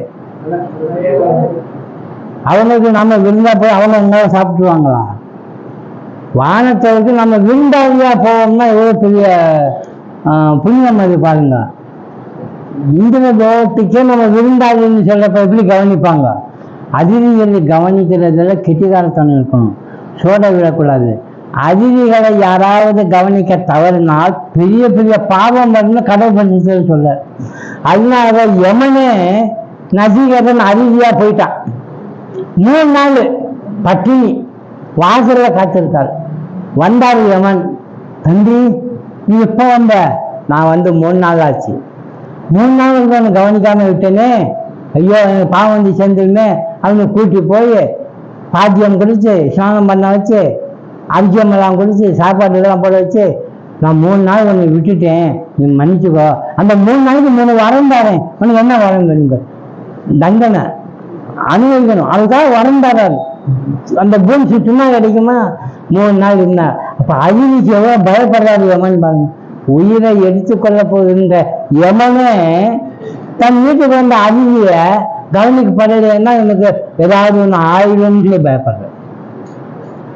அவங்களுக்கு நம்ம விருந்தா போய் அவங்க என்ன சாப்பிட்டுருவாங்களா? வானத்தவருக்கு நம்ம விருந்தாளியா போவோம்னா எவ்வளவு பெரிய புண்ணியம் அது பாருங்க. இந்திர லோகத்துக்கே நம்ம விருந்தாளின்னு சொல்லப்ப எப்படி கவனிப்பாங்க? அதிதிகளை கவனிக்கிறதுல கெட்டிகாரத்தனம் இருக்கணும், சோட விடக்கூடாது. அதிதிகளை யாராவது கவனிக்க தவறினால் பெரிய பெரிய பாவம் வந்து கடவுள் பண்ணி சொல்ல. அதனால யமனே நசீகரன் அதிதியா போயிட்டான். 3 நாள் பட்டினி வாசல்ல காத்திருக்காரு. வந்தாரு யமன். தம்பி நீ எப்ப வந்த? நான் வந்து 3 நாள் ஆச்சு. 3 நாள் அவனை கவனிக்காம விட்டேனே, ஐயோ எனக்கு பாவம் வந்து சேர்ந்துருமே. அவனை கூட்டி போய் பாத்தியம் குடிச்சு ஸ்நானம் பண்ண வச்சு அரிசியமெல்லாம் குடிச்சு சாப்பாடு இதெல்லாம் போட வச்சு நான் 3 நாள் உன்னை விட்டுட்டேன், நீ மன்னிச்சுக்கோ. அந்த 3 நாளைக்கு 3 வரம் தரேன், உனக்கு என்ன வரம் வேணுங்க? தண்டனை அனுபவிக்கணும், அதுக்காக வரம் தராது. அந்த பூமி சுற்றுமா கிடைக்குமா? 3 நாள் இருந்தார். அப்ப அழிவுக்கு எவ்வளவு பயப்படுறாரு யமன் பாருங்க. உயிரை எடுத்துக்கொள்ள போகின்ற யமனே தன் வீட்டுக்கு வந்த அழிவிய கவனிக்கப்படலைன்னா எனக்கு ஏதாவது ஒன்று ஆயுதம்னு பயப்படுற.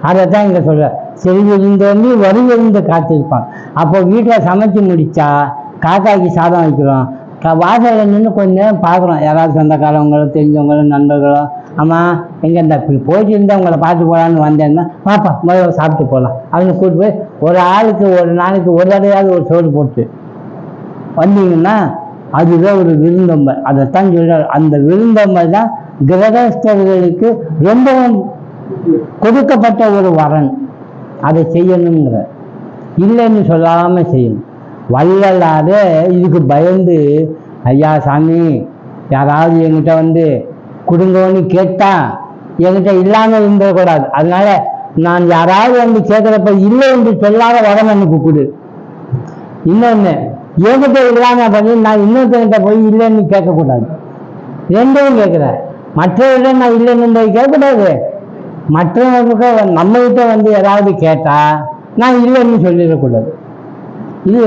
அதைத்தான் இங்க சொல்ற, செல்விருந்து வரிவிருந்து காத்திருப்பான். அப்போ வீட்டில் சமைச்சு முடிச்சா காக்காய்க்கு சாதம் வைக்கிறோம், வாசலில் நின்று கொஞ்ச நேரம் பார்க்குறோம், யாராவது சொந்தக்காரவங்களோ தெரிஞ்சவங்களோ நண்பர்களோ, ஆமாம் எங்கே இந்த போயிட்டு இருந்தால் உங்களை பார்த்து போகலான்னு வந்தேன்னா பாப்பா முதல்ல சாப்பிட்டு போகலாம் அப்படின்னு கூப்பிட்டு போய் ஒரு ஆளுக்கு ஒரு நாளைக்கு ஒரு தடையாவது ஒரு சோறு போட்டு வந்தீங்கன்னா அதுதான் ஒரு விருந்தோம்பல். அதைத்தான் சொல்றாரு. அந்த விருந்தோம்பல் தான் கிரகஸ்தர்களுக்கு ரொம்பவும் கொடுக்கப்பட்ட ஒரு வரன். அதை செய்யணுங்கிற இல்லைன்னு சொல்லாம செய்யணும். வள்ளலாறு இதுக்கு பயந்து, ஐயா சாமி யாராவது என்கிட்ட வந்து கொடுங்கன்னு கேட்டா என்கிட்ட இல்லாம இருந்துடக்கூடாது, அதனால நான் யாராவது வந்து கேட்கிறப்ப இல்லை என்று சொல்லாத வரம் எனக்கு கொடு. இன்னொன்னு, என்கிட்ட இல்லாம பண்ணி நான் இன்னொருத்தங்கிட்ட போய் இல்லைன்னு கேட்கக்கூடாது. ரெண்டையும் கேட்கிறேன். மற்றவர்கிட்ட நான் இல்லைன்னு போய் கேட்கக்கூடாது, மற்றவங்களுக்கு நம்ம கிட்ட வந்து ஏதாவது கேட்டா நான் இல்லைன்னு சொல்லிடக்கூடாது. இது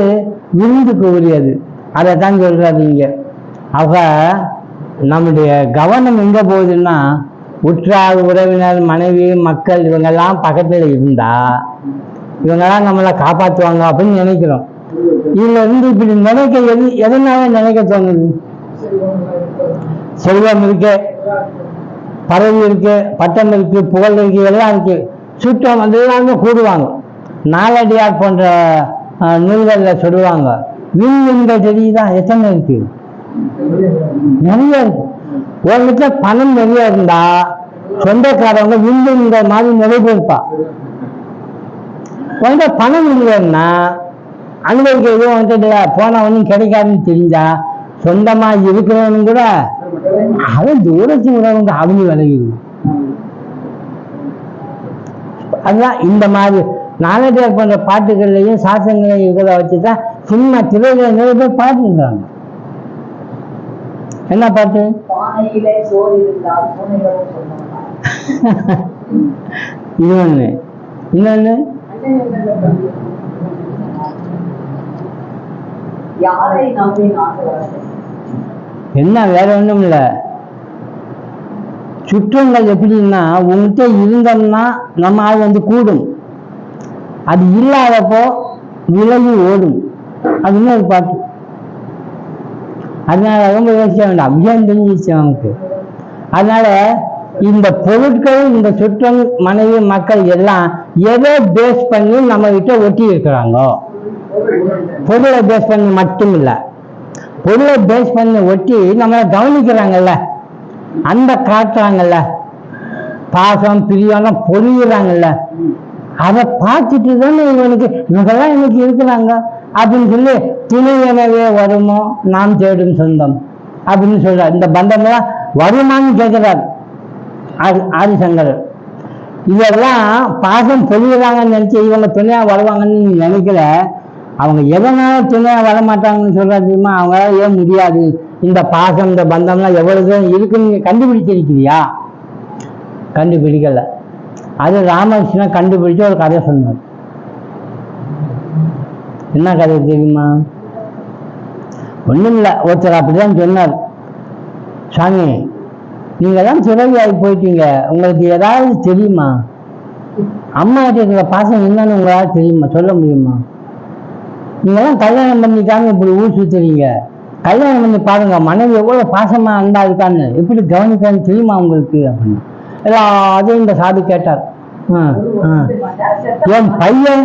விருந்துக்கு உரியது. அதைத்தான் சொல்றாரு இங்க. ஆக நம்முடைய கவனம் எங்க போகுதுன்னா, உற்றார் உறவினர் மனைவி மக்கள் இவங்கெல்லாம் பக்கத்துல இருந்தா இவங்கெல்லாம் நம்மளை காப்பாற்றுவாங்க அப்படின்னு நினைக்கிறோம். இதுல இருந்து இப்படி நினைக்க எதனால நினைக்க தோணுது? செல்வம் இருக்கு, பதவி இருக்கு, பட்டம் இருக்கு, புகழ் இருக்கு, எல்லாம் இருக்கு, சுற்றம் எல்லாமே கூடுவாங்க. நாலடியார் போன்ற நூல்களில் சொல்லுவாங்க, விண்வெண்கள் தெரியுதா எத்தனை இருக்கு? நிறைய இருக்கு. உங்ககிட்ட பணம் நிறைய இருந்தா சொந்தக்காரவங்க விண்வெண்கள் மாதிரி நிறைவேற்பா. உங்ககிட்ட பணம் இல்லைன்னா அனுபவிக்க எதுவும் வந்துட்டு போனவனும் கிடைக்காதுன்னு தெரிஞ்சா சொந்தமா இருக்கிறவனு கூட அவன் தூரத்து உறவுங்க அவனி விலகிடும். அதுதான் இந்த மாதிரி நாலடியார் போன்ற பாட்டுகள்லையும் சாசங்களையும் இருக்கிறத வச்சுதான் சினிமா திரைகளை நிறைய பேர் பாட்டுங்கிறாங்க. என்ன பாட்டு? இன்னொன்னு இன்னொன்னு என்ன, வேற ஒண்ணும் இல்ல. சுற்றங்கள் எப்படின்னா, உங்ககிட்ட இருந்தோம்னா நம்ம ஆள் வந்து கூடும், அது இல்லாதப்போ விலகி ஓடும். அது இன்னொரு பாட்டு. அதனால ரொம்ப யோசிக்க வேண்டாம், அபிஷேகம் தெரிஞ்சிச்சு அவனுக்கு. அதனால இந்த பொருட்கள், இந்த சுற்றம், மனைவி, மக்கள் எல்லாம் எதை பேஸ் பண்ணி நம்ம கிட்ட ஒட்டி இருக்கிறாங்க? பொருளை பேஸ் பண்ணி மட்டும் இல்ல, பொருளை பேஸ் பண்ணி ஒட்டி நம்மளை கவனிக்கிறாங்கல்ல, அந்த காட்டுறாங்கல்ல, பாசம் பிரியம் பொழிகிறாங்கல்ல, அதை பார்த்துட்டு தானே இவனுக்கு இவங்கெல்லாம் இன்னைக்கு இருக்கிறாங்க அப்படின்னு சொல்லி துணை எனவே வருமோ நாம் தேடும் சொந்தம் அப்படின்னு சொல்றார். இந்த பந்தம்லாம் வருமானு கேட்கிறார் ஆதிசங்கர். இதெல்லாம் பாசம் பொழிகிறாங்கன்னு நினைச்சு இவங்க துணையா வருவாங்கன்னு நீ நினைக்கல. அவங்க எதனால துணையா வரமாட்டாங்கன்னு சொல்றாரு தெரியுமா? அவங்களால ஏன் முடியாது, இந்த பாசம் இந்த பந்தம்லாம் எவ்வளவு இருக்குன்னு நீங்க கண்டுபிடிச்சிருக்கிறியா? கண்டுபிடிக்கல. அது ராமகிருஷ்ணன் கண்டுபிடிச்சு ஒரு கதை சொன்னார். என்ன கதை தெரியுமா? ஒண்ணும் இல்லை, ஒருத்தர் அப்படிதான் சொன்னார், சாமி நீங்க தான் துறவியாகி போயிட்டீங்க, உங்களுக்கு ஏதாவது தெரியுமா? அம்மா கிட்ட இருக்கிற பாசம் என்னன்னு உங்களால தெரியுமா, சொல்ல முடியுமா? நீங்கெல்லாம் கல்யாணம் பண்ணிக்காம இப்படி ஊர் சுத்துறீங்க, கல்யாணம் பண்ணி பாருங்க மனைவி எவ்வளவு பாசமா அன்பா இருக்கான்னு, எப்படி கவனிக்கான்னு தெரியுமா உங்களுக்கு அப்படின்னு எல்லாத்தையும் இந்த சாது கேட்டார். என் பையன்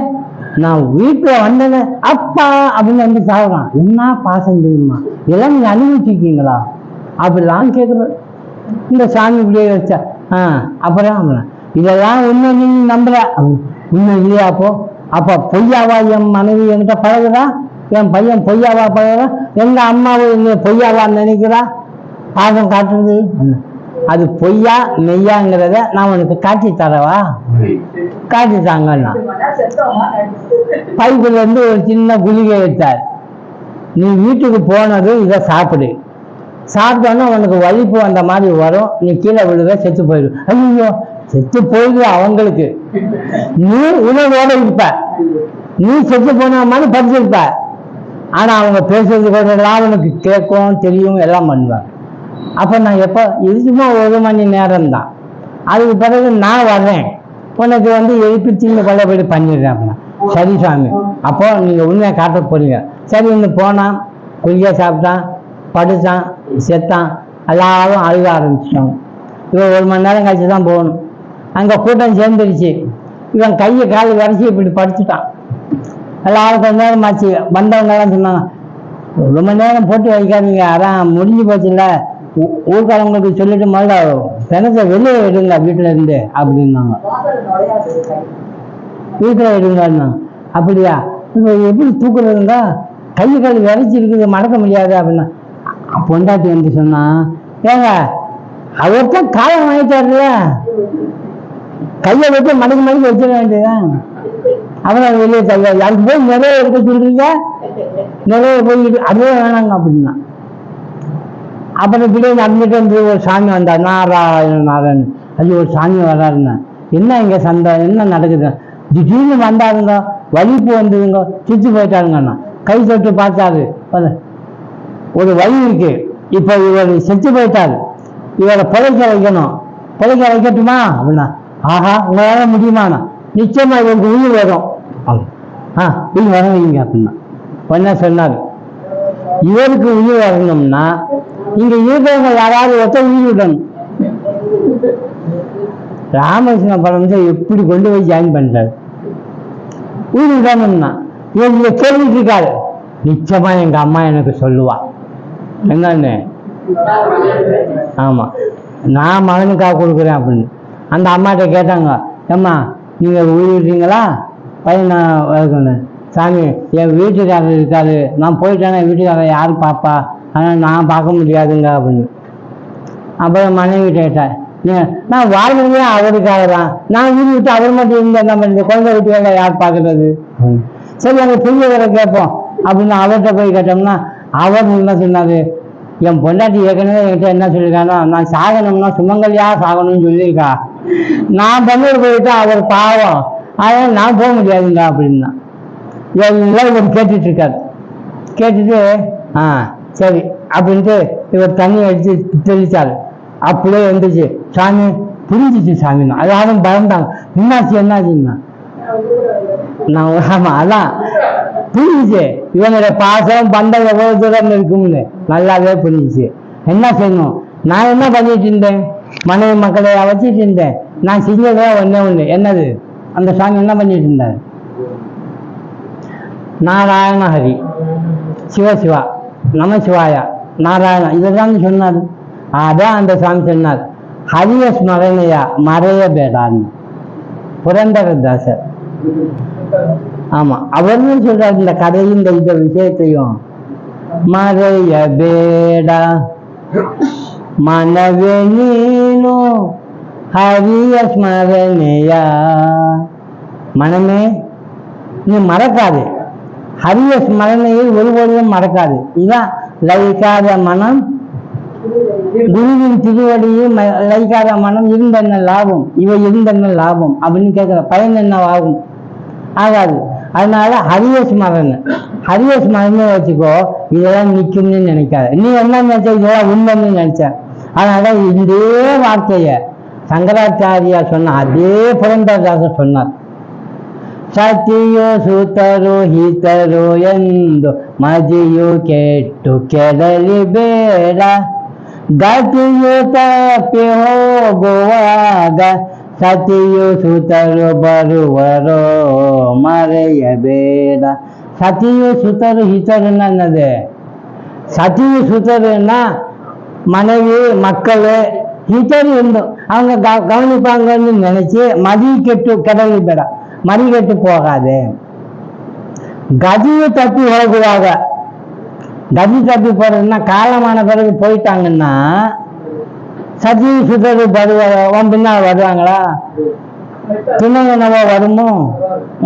நான் வீட்டுல வந்தேன்னு அப்பா அப்படின்னு வந்து சாகுறான், என்ன பாசம் தெரியுமா, இதெல்லாம் நீங்க அனுபவிச்சிருக்கீங்களா அப்படிலாம் கேட்குற. இந்த சாமி இப்படியே வச்சா அப்புறம் இதெல்லாம் உண்மை நீ நம்புற, உண்மை இல்லையா? அப்ப பொய்யாவா என் மனைவி என்கிட்ட பழகுறா, என் பையன் பொய்யாவா பழகுறா, எங்க அம்மாவை பொய்யாவான்னு நினைக்கிறா, பாசம் காட்டுறது அது பொய்யா மெய்யாங்கிறத நான் உனக்கு காட்டி தரவா? காட்டிட்டாங்கன்னா பைப்புல இருந்து ஒரு சின்ன குளிகை எடுத்தார். நீ வீட்டுக்கு போனதும் இதை சாப்பிடு, சாப்பிட்டோன்னா உனக்கு வலிப்பு வந்த மாதிரி வரும், நீ கீழே விழுக செத்து போயிடு. ஐயோ செத்து போயிடு அவங்களுக்கு, நீ உணவோட இருப்ப, நீ செத்து போன மாதிரி படிச்சிருப்ப. ஆனா அவங்க பேசுறது கூட எல்லாம் அவனுக்கு கேட்கும் தெரியும் எல்லாம் பண்ணுவாங்க. அப்ப நான் எப்ப இது சும்மா 1 மணி நேரம் தான், அதுக்கு பிறகு நான் வர்றேன், உனக்கு எழுப்பி சின்ன பழையபடி பண்ணிடுறேன் அப்படின்னா. சரி சாமி, அப்போ நீங்க உண்மையை காட்ட போறீங்க. சரி இன்னும் போனான், குளிக்க சாப்பிட்டான், படுத்தான், செத்தான், எல்லாரும் அழுக ஆரம்பிச்சிட்டாங்க. இவன் 1 மணி நேரம் கழிச்சு தான் போகணும். அங்க கூட்டம் சேர்ந்துருச்சு. இவன் கையை காலை வரைச்சி இப்படி படுத்துட்டான். எல்லாரும் கொஞ்ச நேரம் ஆச்சு. வந்தவங்க எல்லாம் சொன்னாங்க, ரொம்ப நேரம் போட்டு வைக்காதீங்க, அதான் முடிஞ்சு போச்சுல்ல, ஊர்க்காரங்களுக்கு சொல்லிட்டு முதல்ல பிணத்தை வெளியே எடுங்க வீட்டுல இருந்து அப்படின்னாங்க. வீட்டுல எடுங்க. அப்படியா, இப்போ எப்படி தூக்குறதுங்க, கை கால் விரைச்சி இருக்குது, மடக்க முடியாது அப்படின்னா. பொண்டாட்டி வந்து சொன்னா, ஏங்க அவர்தான் காலம் வாங்கிட்டாருல, கையை வச்சு மடக்கு வச்சிட வேண்டியதான். அவன் வெளியே கையா அதுக்கு போய் நிறைய இருக்க சொல்றீங்க, நிறைய போய் அதுவே வேணாங்க அப்படின்னா. அப்புறம் இப்படியே நடந்துட்டு வந்து ஒரு சாமி வந்தார், நாராயணன். அது ஒரு சாமி வர்றாருன்னு, என்ன இங்க சண்டை என்ன நடக்குது, திடீர்னு வந்தாருங்க, வலிப்பு வந்ததுங்க, சுற்றி போயிட்டாருங்கண்ணா. கை தொட்டு பார்த்தாரு, ஒரு வழி இருக்கு, இப்ப இவர் செத்து போயிட்டாரு, இவரை புழைக்க வைக்கணும், புழைக்க வைக்கட்டுமா அப்படின்னா. ஆஹா உங்களால முடியுமாண்ணா, நிச்சயமா இவருக்கு உயிர் வரும். உயிர் வர வைங்க அப்படின்னா. என்ன சொன்னாரு, இவருக்கு உயிர் வரணும்னா இங்க இருக்கிறவங்க யாராவது ஒருத்தர் உயிர் விடணும். ராமகிருஷ்ண பரமஹம்சர் எப்படி கொண்டு போய் ஜாயின் பண்றாரு, உயிர் விடணும்னா. இவர் இங்க கேள்விட்டு இருக்காரு, நிச்சயமா எங்க அம்மா எனக்கு சொல்லுவா என்னன்னு. ஆமா, நான் மகனுக்காக கொடுக்குறேன் அப்படின்னு. அந்த அம்மாட்ட கேட்டாங்க, அம்மா நீங்க உயிர் விடுறீங்களா, பையன் இருக்கணும். சாமி என் வீட்டுக்காரர் இருக்காரு, நான் போயிட்டேன்னா வீட்டுக்காரர் யாரு பாப்பா, ஆனால் நான் பார்க்க முடியாதுங்க அப்படின்னு. அப்புறம் மனைவி கேட்டேன், நான் வாழ்றதே அவருக்காக தான், நான் வீடு விட்டு அவர் மட்டும் இருந்தேன், நம்ம இந்த குழந்தை வீட்டுக்காக யார் பார்க்கறது. சரி அங்கே புரியவரை கேட்போம் அப்படின்னு அவர்கிட்ட போய் கேட்டோம்னா, அவர் என்ன சொன்னாரு, என் பொண்டாட்டி ஏற்கனவே என்கிட்ட என்ன சொல்லியிருக்காங்கன்னா, நான் சாகணும்னா சுமங்கலியா சாகணும்னு சொல்லியிருக்கா, நான் பண்ணூர் போயிட்டு அவர் பாவம், அதனால நான் போக முடியாதுங்க அப்படின்னா. எல்லாம் இவர் கேட்டுட்டு இருக்காரு. கேட்டுட்டு சரி அப்படின்ட்டு இவர் தண்ணி அடிச்சு தெளிச்சாரு. அப்படியே வந்துச்சு, சாமி புரிஞ்சிச்சு சாமின்னா. எல்லாரும் பயந்தாங்க, என்னாச்சுன்னா நான் ஆமா அதான் புரிஞ்சிச்சு, இவனுடைய பாசம் பந்தம் எவ்வளவு தூரம் இருக்கும்னு நல்லாவே புரிஞ்சிச்சு. என்ன செய்யணும், நான் என்ன பண்ணிட்டு இருந்தேன், மனைவி மக்களை வச்சுட்டு இருந்தேன், நான் செஞ்சதே ஒண்ணு என்னது, அந்த சாமி என்ன பண்ணிட்டு இருந்தாரு, நாராயண ஹரி சிவசிவா நமசிவாயா நாராயணா இதெல்லாம் சொன்னாரு. அதான் அந்த சாமி சொன்னார், ஹரிய ஸ்மரணையா மறைய பேடான்னு புரந்தரதாசர். ஆமா, அவர்னு சொல்றாரு இந்த கதையும் இந்த விஷயத்தையும். மறைய பேடா மனவே நீனோ ஹரிய ஸ்மரணையா, மனமே நீ மறக்காது, ஹரிய ஸ்மரணையை ஒருபொழுதும் மறக்காது. இதான் லயிக்காத மனம் குருவின் திருவடியும் லயிக்காத மனம் இருந்தென்ன லாபம், இவை இருந்தென்ன லாபம் அப்படின்னு கேட்கிற பயன் என்ன ஆகும், ஆகாது. அதனால ஹரிய ஸ்மரணை வச்சுக்கோ, இதெல்லாம் நிக்கும்னு நினைக்காத. நீ என்ன நினைச்ச, இதெல்லாம் உண்மைன்னு நினைச்ச. அதனால இதே வார்த்தைய சங்கராச்சாரியா சொன்ன அதே புரந்தரதாசர் சொன்னார். ಸತಿಯೋ ಸುತರು ಹಿತರು ಎಂದು ಮದಿಯು ಕೆಟ್ಟು ಕೆಡಲಿ ಬೇಡ, ಗತಿಯು ತಪ್ಪಿ ಹೋಗುವಾಗ ಸತಿಯು ಸುತರು ಬರುವರೋ ಮರೆಯಬೇಡ. சதியு சுத்தரு ஹிதருன்னா என்னது, சதியு சுத்தருன்னா மனைவி மக்கள், ஹிதரு இருந்தோம் அவங்க கவனிப்பாங்கன்னு நினைச்சு மதி கெட்டு கிடலி பேட, மறி கெட்டு போகாது. கதியை தப்பி போகுவாங்க. கதி தப்பி போறதுன்னா காலமான பிறகு போயிட்டாங்கன்னா சதி சுதறு வருவாங்க, பின்னால் வருவாங்களா, துணை என்னவோ வருமோ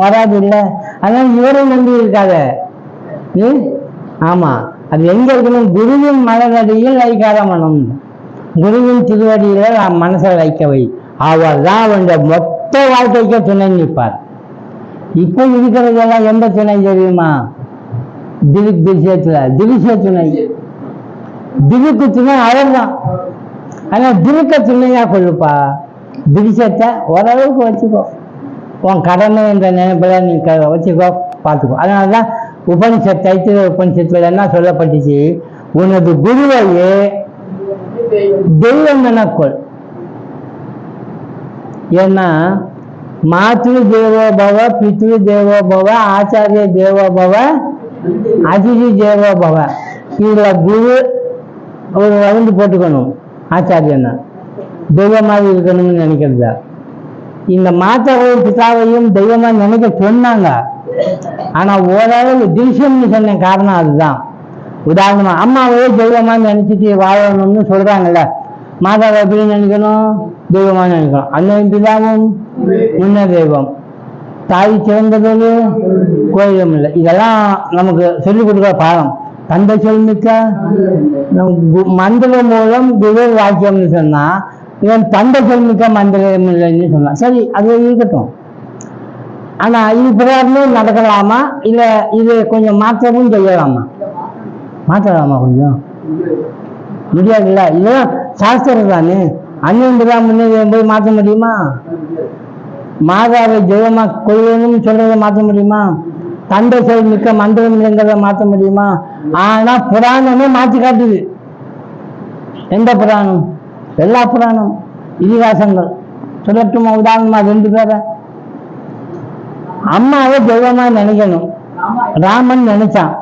வராது இல்லை. அதனால இவரை நம்பி இருக்காத நீ. ஆமா, அது எங்க இருக்கணும்? குருவின் மலரடியில் வைக்காத மனம், குருவின் திருவடியில மனசை வைக்கவை. அவர் தான் அவனுடைய மொத்த வாழ்க்கைக்கு துணை நிற்பார். இப்ப இருக்கிறதெல்லாம் எந்த துணை தெரியுமா? திவிஷ துணை, திவுக்கு துணை அவர் தான். ஆனா திவுக்க துணையா கொள்ளுப்பா. திவிஷத்தை ஓரளவுக்கு வச்சுக்கோ, உன் கடமை என்ற நினைப்பில் நீ வச்சுக்கோ, பார்த்துக்கோ. அதனாலதான் உபனிஷத் தைத்திரிய உபனிஷத்துல என்ன சொல்லப்பட்டுச்சு? உனது குருவையே தெய்வம் எனக்கொள். ஏன்னா மாத்ரு தேவோ பவ, பித்ரு தேவோ பவ, ஆச்சாரிய தேவோ பவ, அதிதி தேவோ பவ. இதுல குரு ஒரு வளர்ந்து போட்டுக்கணும். ஆச்சாரியன்னா தெய்வமாக இருக்கணும்னு நினைக்கிறதா? இந்த மாதாவையும் பிதாவையும் தெய்வமா நினைக்க சொன்னாங்க. ஆனா ஓரளவு திவிஷம்னு சொன்ன காரணம் அதுதான். உதாரணமா அம்மாவையே தெய்வமா நினைச்சிட்டு வாழணும்னு சொல்றாங்கல்ல. மாதாவை எப்படி நினைக்கணும்? தெய்வமா நினைக்கணும். அன்னையும் பிதாவும் முன்ன தெய்வம், தாய் சிறந்தது கோயிலும் இல்லை. இதெல்லாம் நமக்கு சொல்லிக் கொடுக்குற பாடம். தந்தை சொல்மிக்க மந்திரம் மூலம் குரு வாக்கியம்னு சொன்னா, இவன் தந்தை சொல்மிக்க மந்திரம் இல்லைன்னு சொன்னான். சரி, அது இருக்கட்டும். ஆனா இது பிரகாரமும் நடக்கலாமா, இல்ல இது கொஞ்சம் மாற்றமும் செய்யலாமா? மாற்றலாமா? கொஞ்சம் முடியாதுல்ல. இதெல்லாம் சாஸ்திரம் தானே. அண்ணன் தான் முன்னேறி போய் மாற்ற முடியுமா? மாதாவை தெய்வமா கொள்ளணும்னு சொல்றதை மாற்ற முடியுமா? தந்தை சொல் மிக்க மந்திரம் இல்லைங்கிறத மாற்ற முடியுமா? ஆனா புராணமே மாற்றி காட்டுது. எந்த புராணம்? எல்லா புராணம், இதிகாசங்கள். சொல்லட்டுமா? உதாரணமா 2 பேரை. அம்மாவை தெய்வமா நினைக்கணும். ராமன் நினைச்சான்,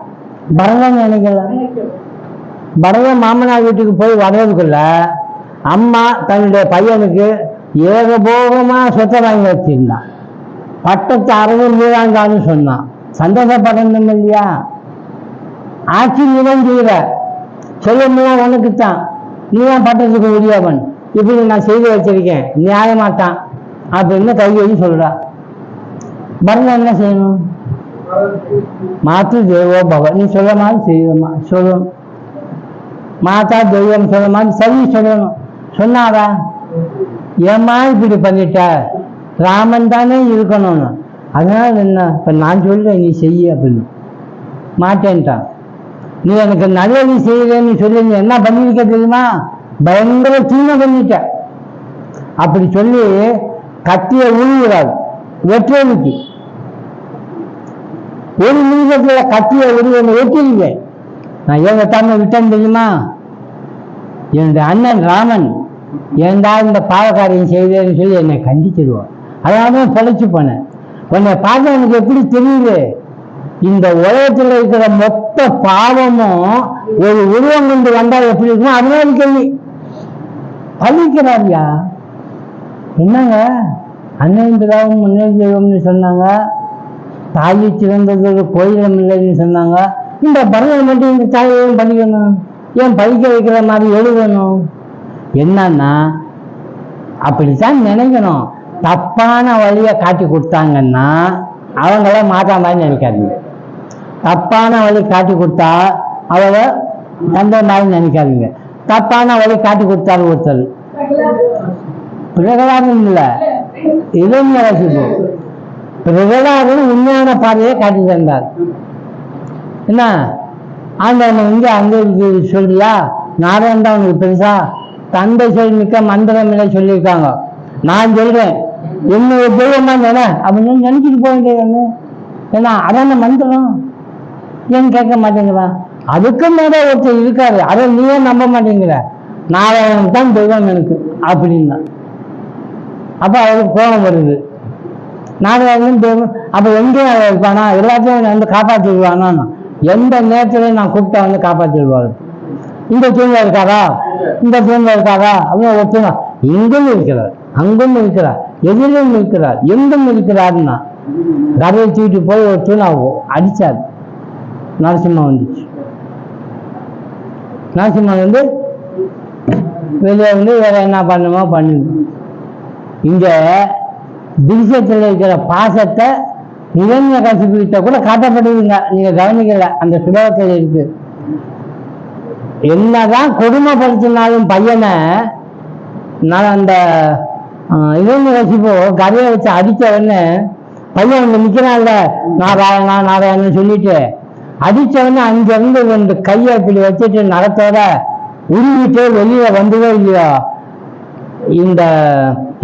பரதன் நினைக்கல. பரதன் மாமனார் வீட்டுக்கு போய் வர்றதுக்குள்ள அம்மா தன்னுடைய பையனுக்கு ஏகபோகமா சொத்தை வாங்கி வச்சிருந்தான். பட்டத்தை 60 வீராங்கான்னு சொன்னான். சந்தோஷப்படணும் இல்லையா? ஆட்சி நீதான் செய்கிற, செல்வமெல்லாம் உனக்குத்தான், நீதான் பட்டத்துக்கு உரியவன், இப்படி நான் செய்து வச்சிருக்கேன், நியாயமாட்டான் அப்படின்னு கையெழுதி சொல்றா. பரதன் என்ன செய்யணும்? மாத்து தெய்வோ பவ, நீ சொல்ல மாதிரி செய்யணுமா சொல்லணும். மாதா தெய்வம் சொல்ல மாதிரி சரி சொல்லணும். சொன்னாரா? ஏமா இப்படி பண்ணிட்ட? ராமன் தானே இருக்கணும்னு. அதனால என்ன, இப்ப நான் சொல்றேன் நீ செய்ய அப்படின்னு. மாட்டேன்ட்டான். நீ எனக்கு நல்லது செய்யறேன்னு சொல்லி நீ என்ன பண்ணிருக்க தெரியுமா? பயங்கர தீமை பண்ணிட்ட. அப்படி சொல்லி கத்திய உருவிடாது, வெட்டுறதுக்கு ஒரு நிமிஷத்துல கத்திய உருவ வெட்டிருக்கேன். நான் ஏன் வெட்டாம விட்டேன்னு தெரியுமா? என்னுடைய அண்ணன் ராமன் ஏண்டா இந்த பாவக்காரியம் செய்தேன்னு சொல்லி என்னை கண்டிச்சிடுவான். அதனால பொழைச்சு போனேன். உன்னை பார்க்க எனக்கு எப்படி தெரியுது? இந்த உலகத்துல இருக்கிற மொத்த பாவமும் ஒரு உருவம் கொண்டு வந்தா எப்படி இருக்கும்? அதனால கேள்வி பழிக்கிறாரியா? என்னங்க அண்ணன் பிதாவும் முன்னேறி தெய்வம்னு சொன்னாங்க, தாலி சிறந்தது கோயிலும் இல்லைன்னு சொன்னாங்க. இந்த பரதம் மட்டும் இந்த தாயையும் படிக்கணும், ஏன் படிக்க வைக்கிற மாதிரி எழுதணும்? என்னன்னா அப்படித்தான் நினைக்கணும். தப்பான வழியை காட்டி கொடுத்தாங்கன்னா அவங்கள மாற்றா மாதிரி நினைக்காதீங்க. தப்பான வழி காட்டி கொடுத்தா அவளை தந்தை மாதிரி நினைக்காதீங்க. தப்பான வழி காட்டி கொடுத்தாரு ஒருத்தர், பிரகலாதம் இல்லை, இளைஞ ரசிப்பு. பிரகலாதன் உண்மையான பாதையை காட்டி தந்தார். என்ன ஆண்டவன் இங்கே அங்கே சொல்றியா? நாராயணன் தான் உனக்கு பெருசா? தந்தை சொல் மிக்க மந்திரம் இல்லை சொல்லியிருக்காங்க. நான் சொல்றேன் என்னுடைய தெய்வமா நினை அப்படின்னு நினைச்சிட்டு போக வேண்டியது. ஏன்னா அதான மந்திரம், ஏன்னு கேட்க மாட்டேங்கிறான். அதுக்கு மேல ஒருத்தர் இருக்காரு, அதை நீயே நம்ப மாட்டேங்கிற. நாராயணன் தான் தெய்வம் எனக்கு அப்படின்னா அப்ப அவருக்கு கோபம் வருது. நாராயணன் தெய்வம் அப்ப எங்கே இருப்பானா? எல்லாத்தையும் வந்து காப்பாற்றிடுவானா? எந்த நேரத்திலையும் நான் கூப்பிட்டா வந்து காப்பாற்றிடுவாரு. இந்த தூண்ல இருக்காரா, இந்த தூண்ல இருக்காரா அப்படின்னு ஒருத்தனா இங்கும் இருக்கிறார், அங்கும் இருக்கிறார், எதிலும் இருக்கிறார், எங்கும் இருக்கிறாருன்னா கரையை தூக்கிட்டு போய் ஒரு தூண் அடிச்சார். நரசிம்மன் வந்துச்சு. நரசிம்மன் வந்து வெளியே வந்து வேற என்ன பண்ணுமோ பண்ணுது. இங்க திவ்யத்தில் இருக்கிற பாசத்தை இரண்யகசிபுகிட்ட கூட காட்டப்படுதுங்க. நீங்க கவனிக்கல, அந்த சுலோகத்தில் இருக்கு. என்னதான் கொடுமைப்படுத்தினாலும் பையனை நான் அந்த இரண்யகசிபு கரையை வச்சு அடித்த உடனே பையன் அங்க நிக்கிறான்ல, நாராயணா நாராயணன் சொல்லிட்டு அடிச்ச உடனே அங்கிருந்து 2 கையை இப்படி வச்சுட்டு நடத்தோட உருவிட்டு வெளியில வந்ததோ இல்லையோ. இந்த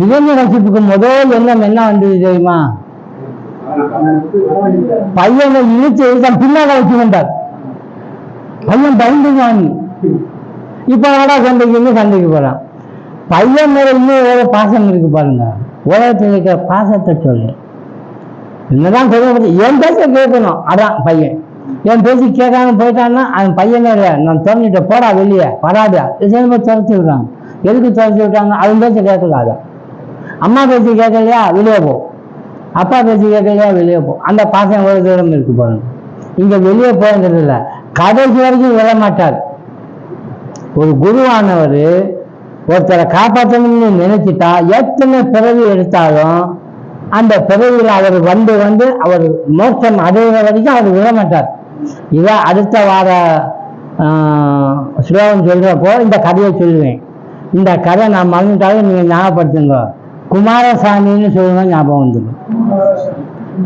இரண்யகசிபுக்கு முதல் எண்ணம் என்ன வந்தது தெரியுமா? பையனை இழுத்து பின்னால வச்சு கொண்டார். பையன் பயந்துவான். இப்ப சண்டைக்கு போறான். பையன் மேல இன்னும் ஒரு பாசம் இருக்கு பாருங்க. உலகத்தில் இருக்கிற பாசத்தை சொல்லு. என்னதான் சொல்ல, என் பேச கேட்கணும். அதான் பையன் என் பேசி கேட்காம போயிட்டான்னா அவன் பையனே நான் திறந்துட்ட போடா வெளியே வராதா துரத்தி விடுறாங்க. எதுக்கு துரத்தி விட்டாங்க? அவன் பேச கேட்கலாத. அம்மா பேசி கேட்கலையா வெளியே போ, அப்பா பேசி கேட்கலையா வெளியே போ. அந்த பாசம் ஒரு தூரம் இருக்கு பாருங்க. இங்க வெளியே போகிறது இல்லை, கடைசி வரைக்கும் விட மாட்டார். ஒரு குருவானவர் ஒருத்தரை காப்பாற்றணும்னு நினைச்சிட்டா எத்தனை பிறவி எடுத்தாலும் அந்த பிறவியில் அவர் வந்து அவர் மோட்சம் அடைகிற வரைக்கும் அவர் விட மாட்டார். இதை அடுத்த வார ஸ்லோகம் சொல்றப்போ இந்த கதையை சொல்லுவேன். இந்த கதை நான் மறந்துட்டாலும் நீங்க ஞாபகப்படுத்துங்க. குமாரசாமின்னு சொல்லுங்க, ஞாபகம் வந்துடும்.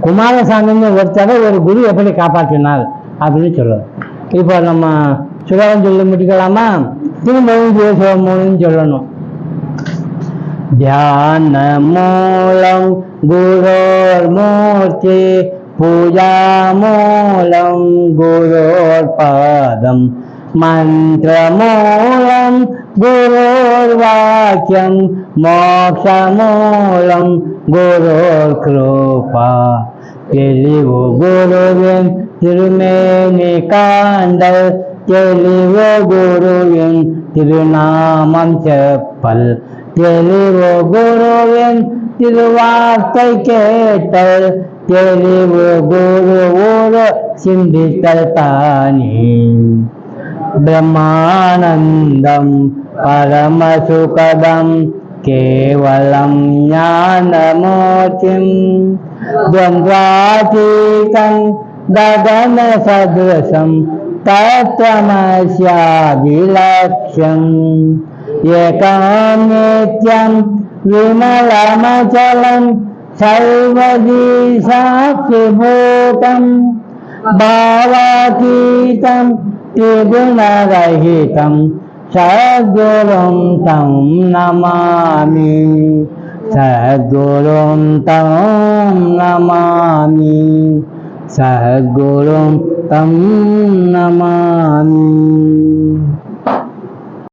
குமாரசாமின்னு ஒருத்தரை ஒரு குரு எப்படி காப்பாற்றினார் அப்படின்னு சொல்லுவோம். இப்போ நம்ம சுலோகம் சொல்லி முடிக்கலாமா? திரும்பவும் சிவசோமன்னு சொல்லணும். தியான மூலம் குரோர் மூர்த்தி, பூஜா மூலம் குரோர் பாதம், மந்திர மூலம் குரோர் வாக்கியம், மோக்ஷ மூலம் குரோர் கிருபா. தெளிவு குருவின் திருமேனி காண்டல், தெளிவு குருவின் திருநாமம் செப்பல், தெளிவு குருவின் திருவார்த்தை கேட்டல், தெளிவு குரு ஊரு சிந்தித்தல் தானே. பிரம்மானந்தம் பரமசுகதம் கேவலம் ஞானமூர்த்திம், துவந்த்வாதீதம் ககன சத்ருசம் தத்வமஸ்யாபிலக்ஷ்யம், ஏகம் நித்யம் விமலமச்சலம் சர்வதி சாட்சிபூதம், பாவாதீதம் திரிகுணரஹிதம் சத்குரும் தம் நமாமி, சத்குரும் தம் நமாமி, சத்குரும் தம் நமாமி.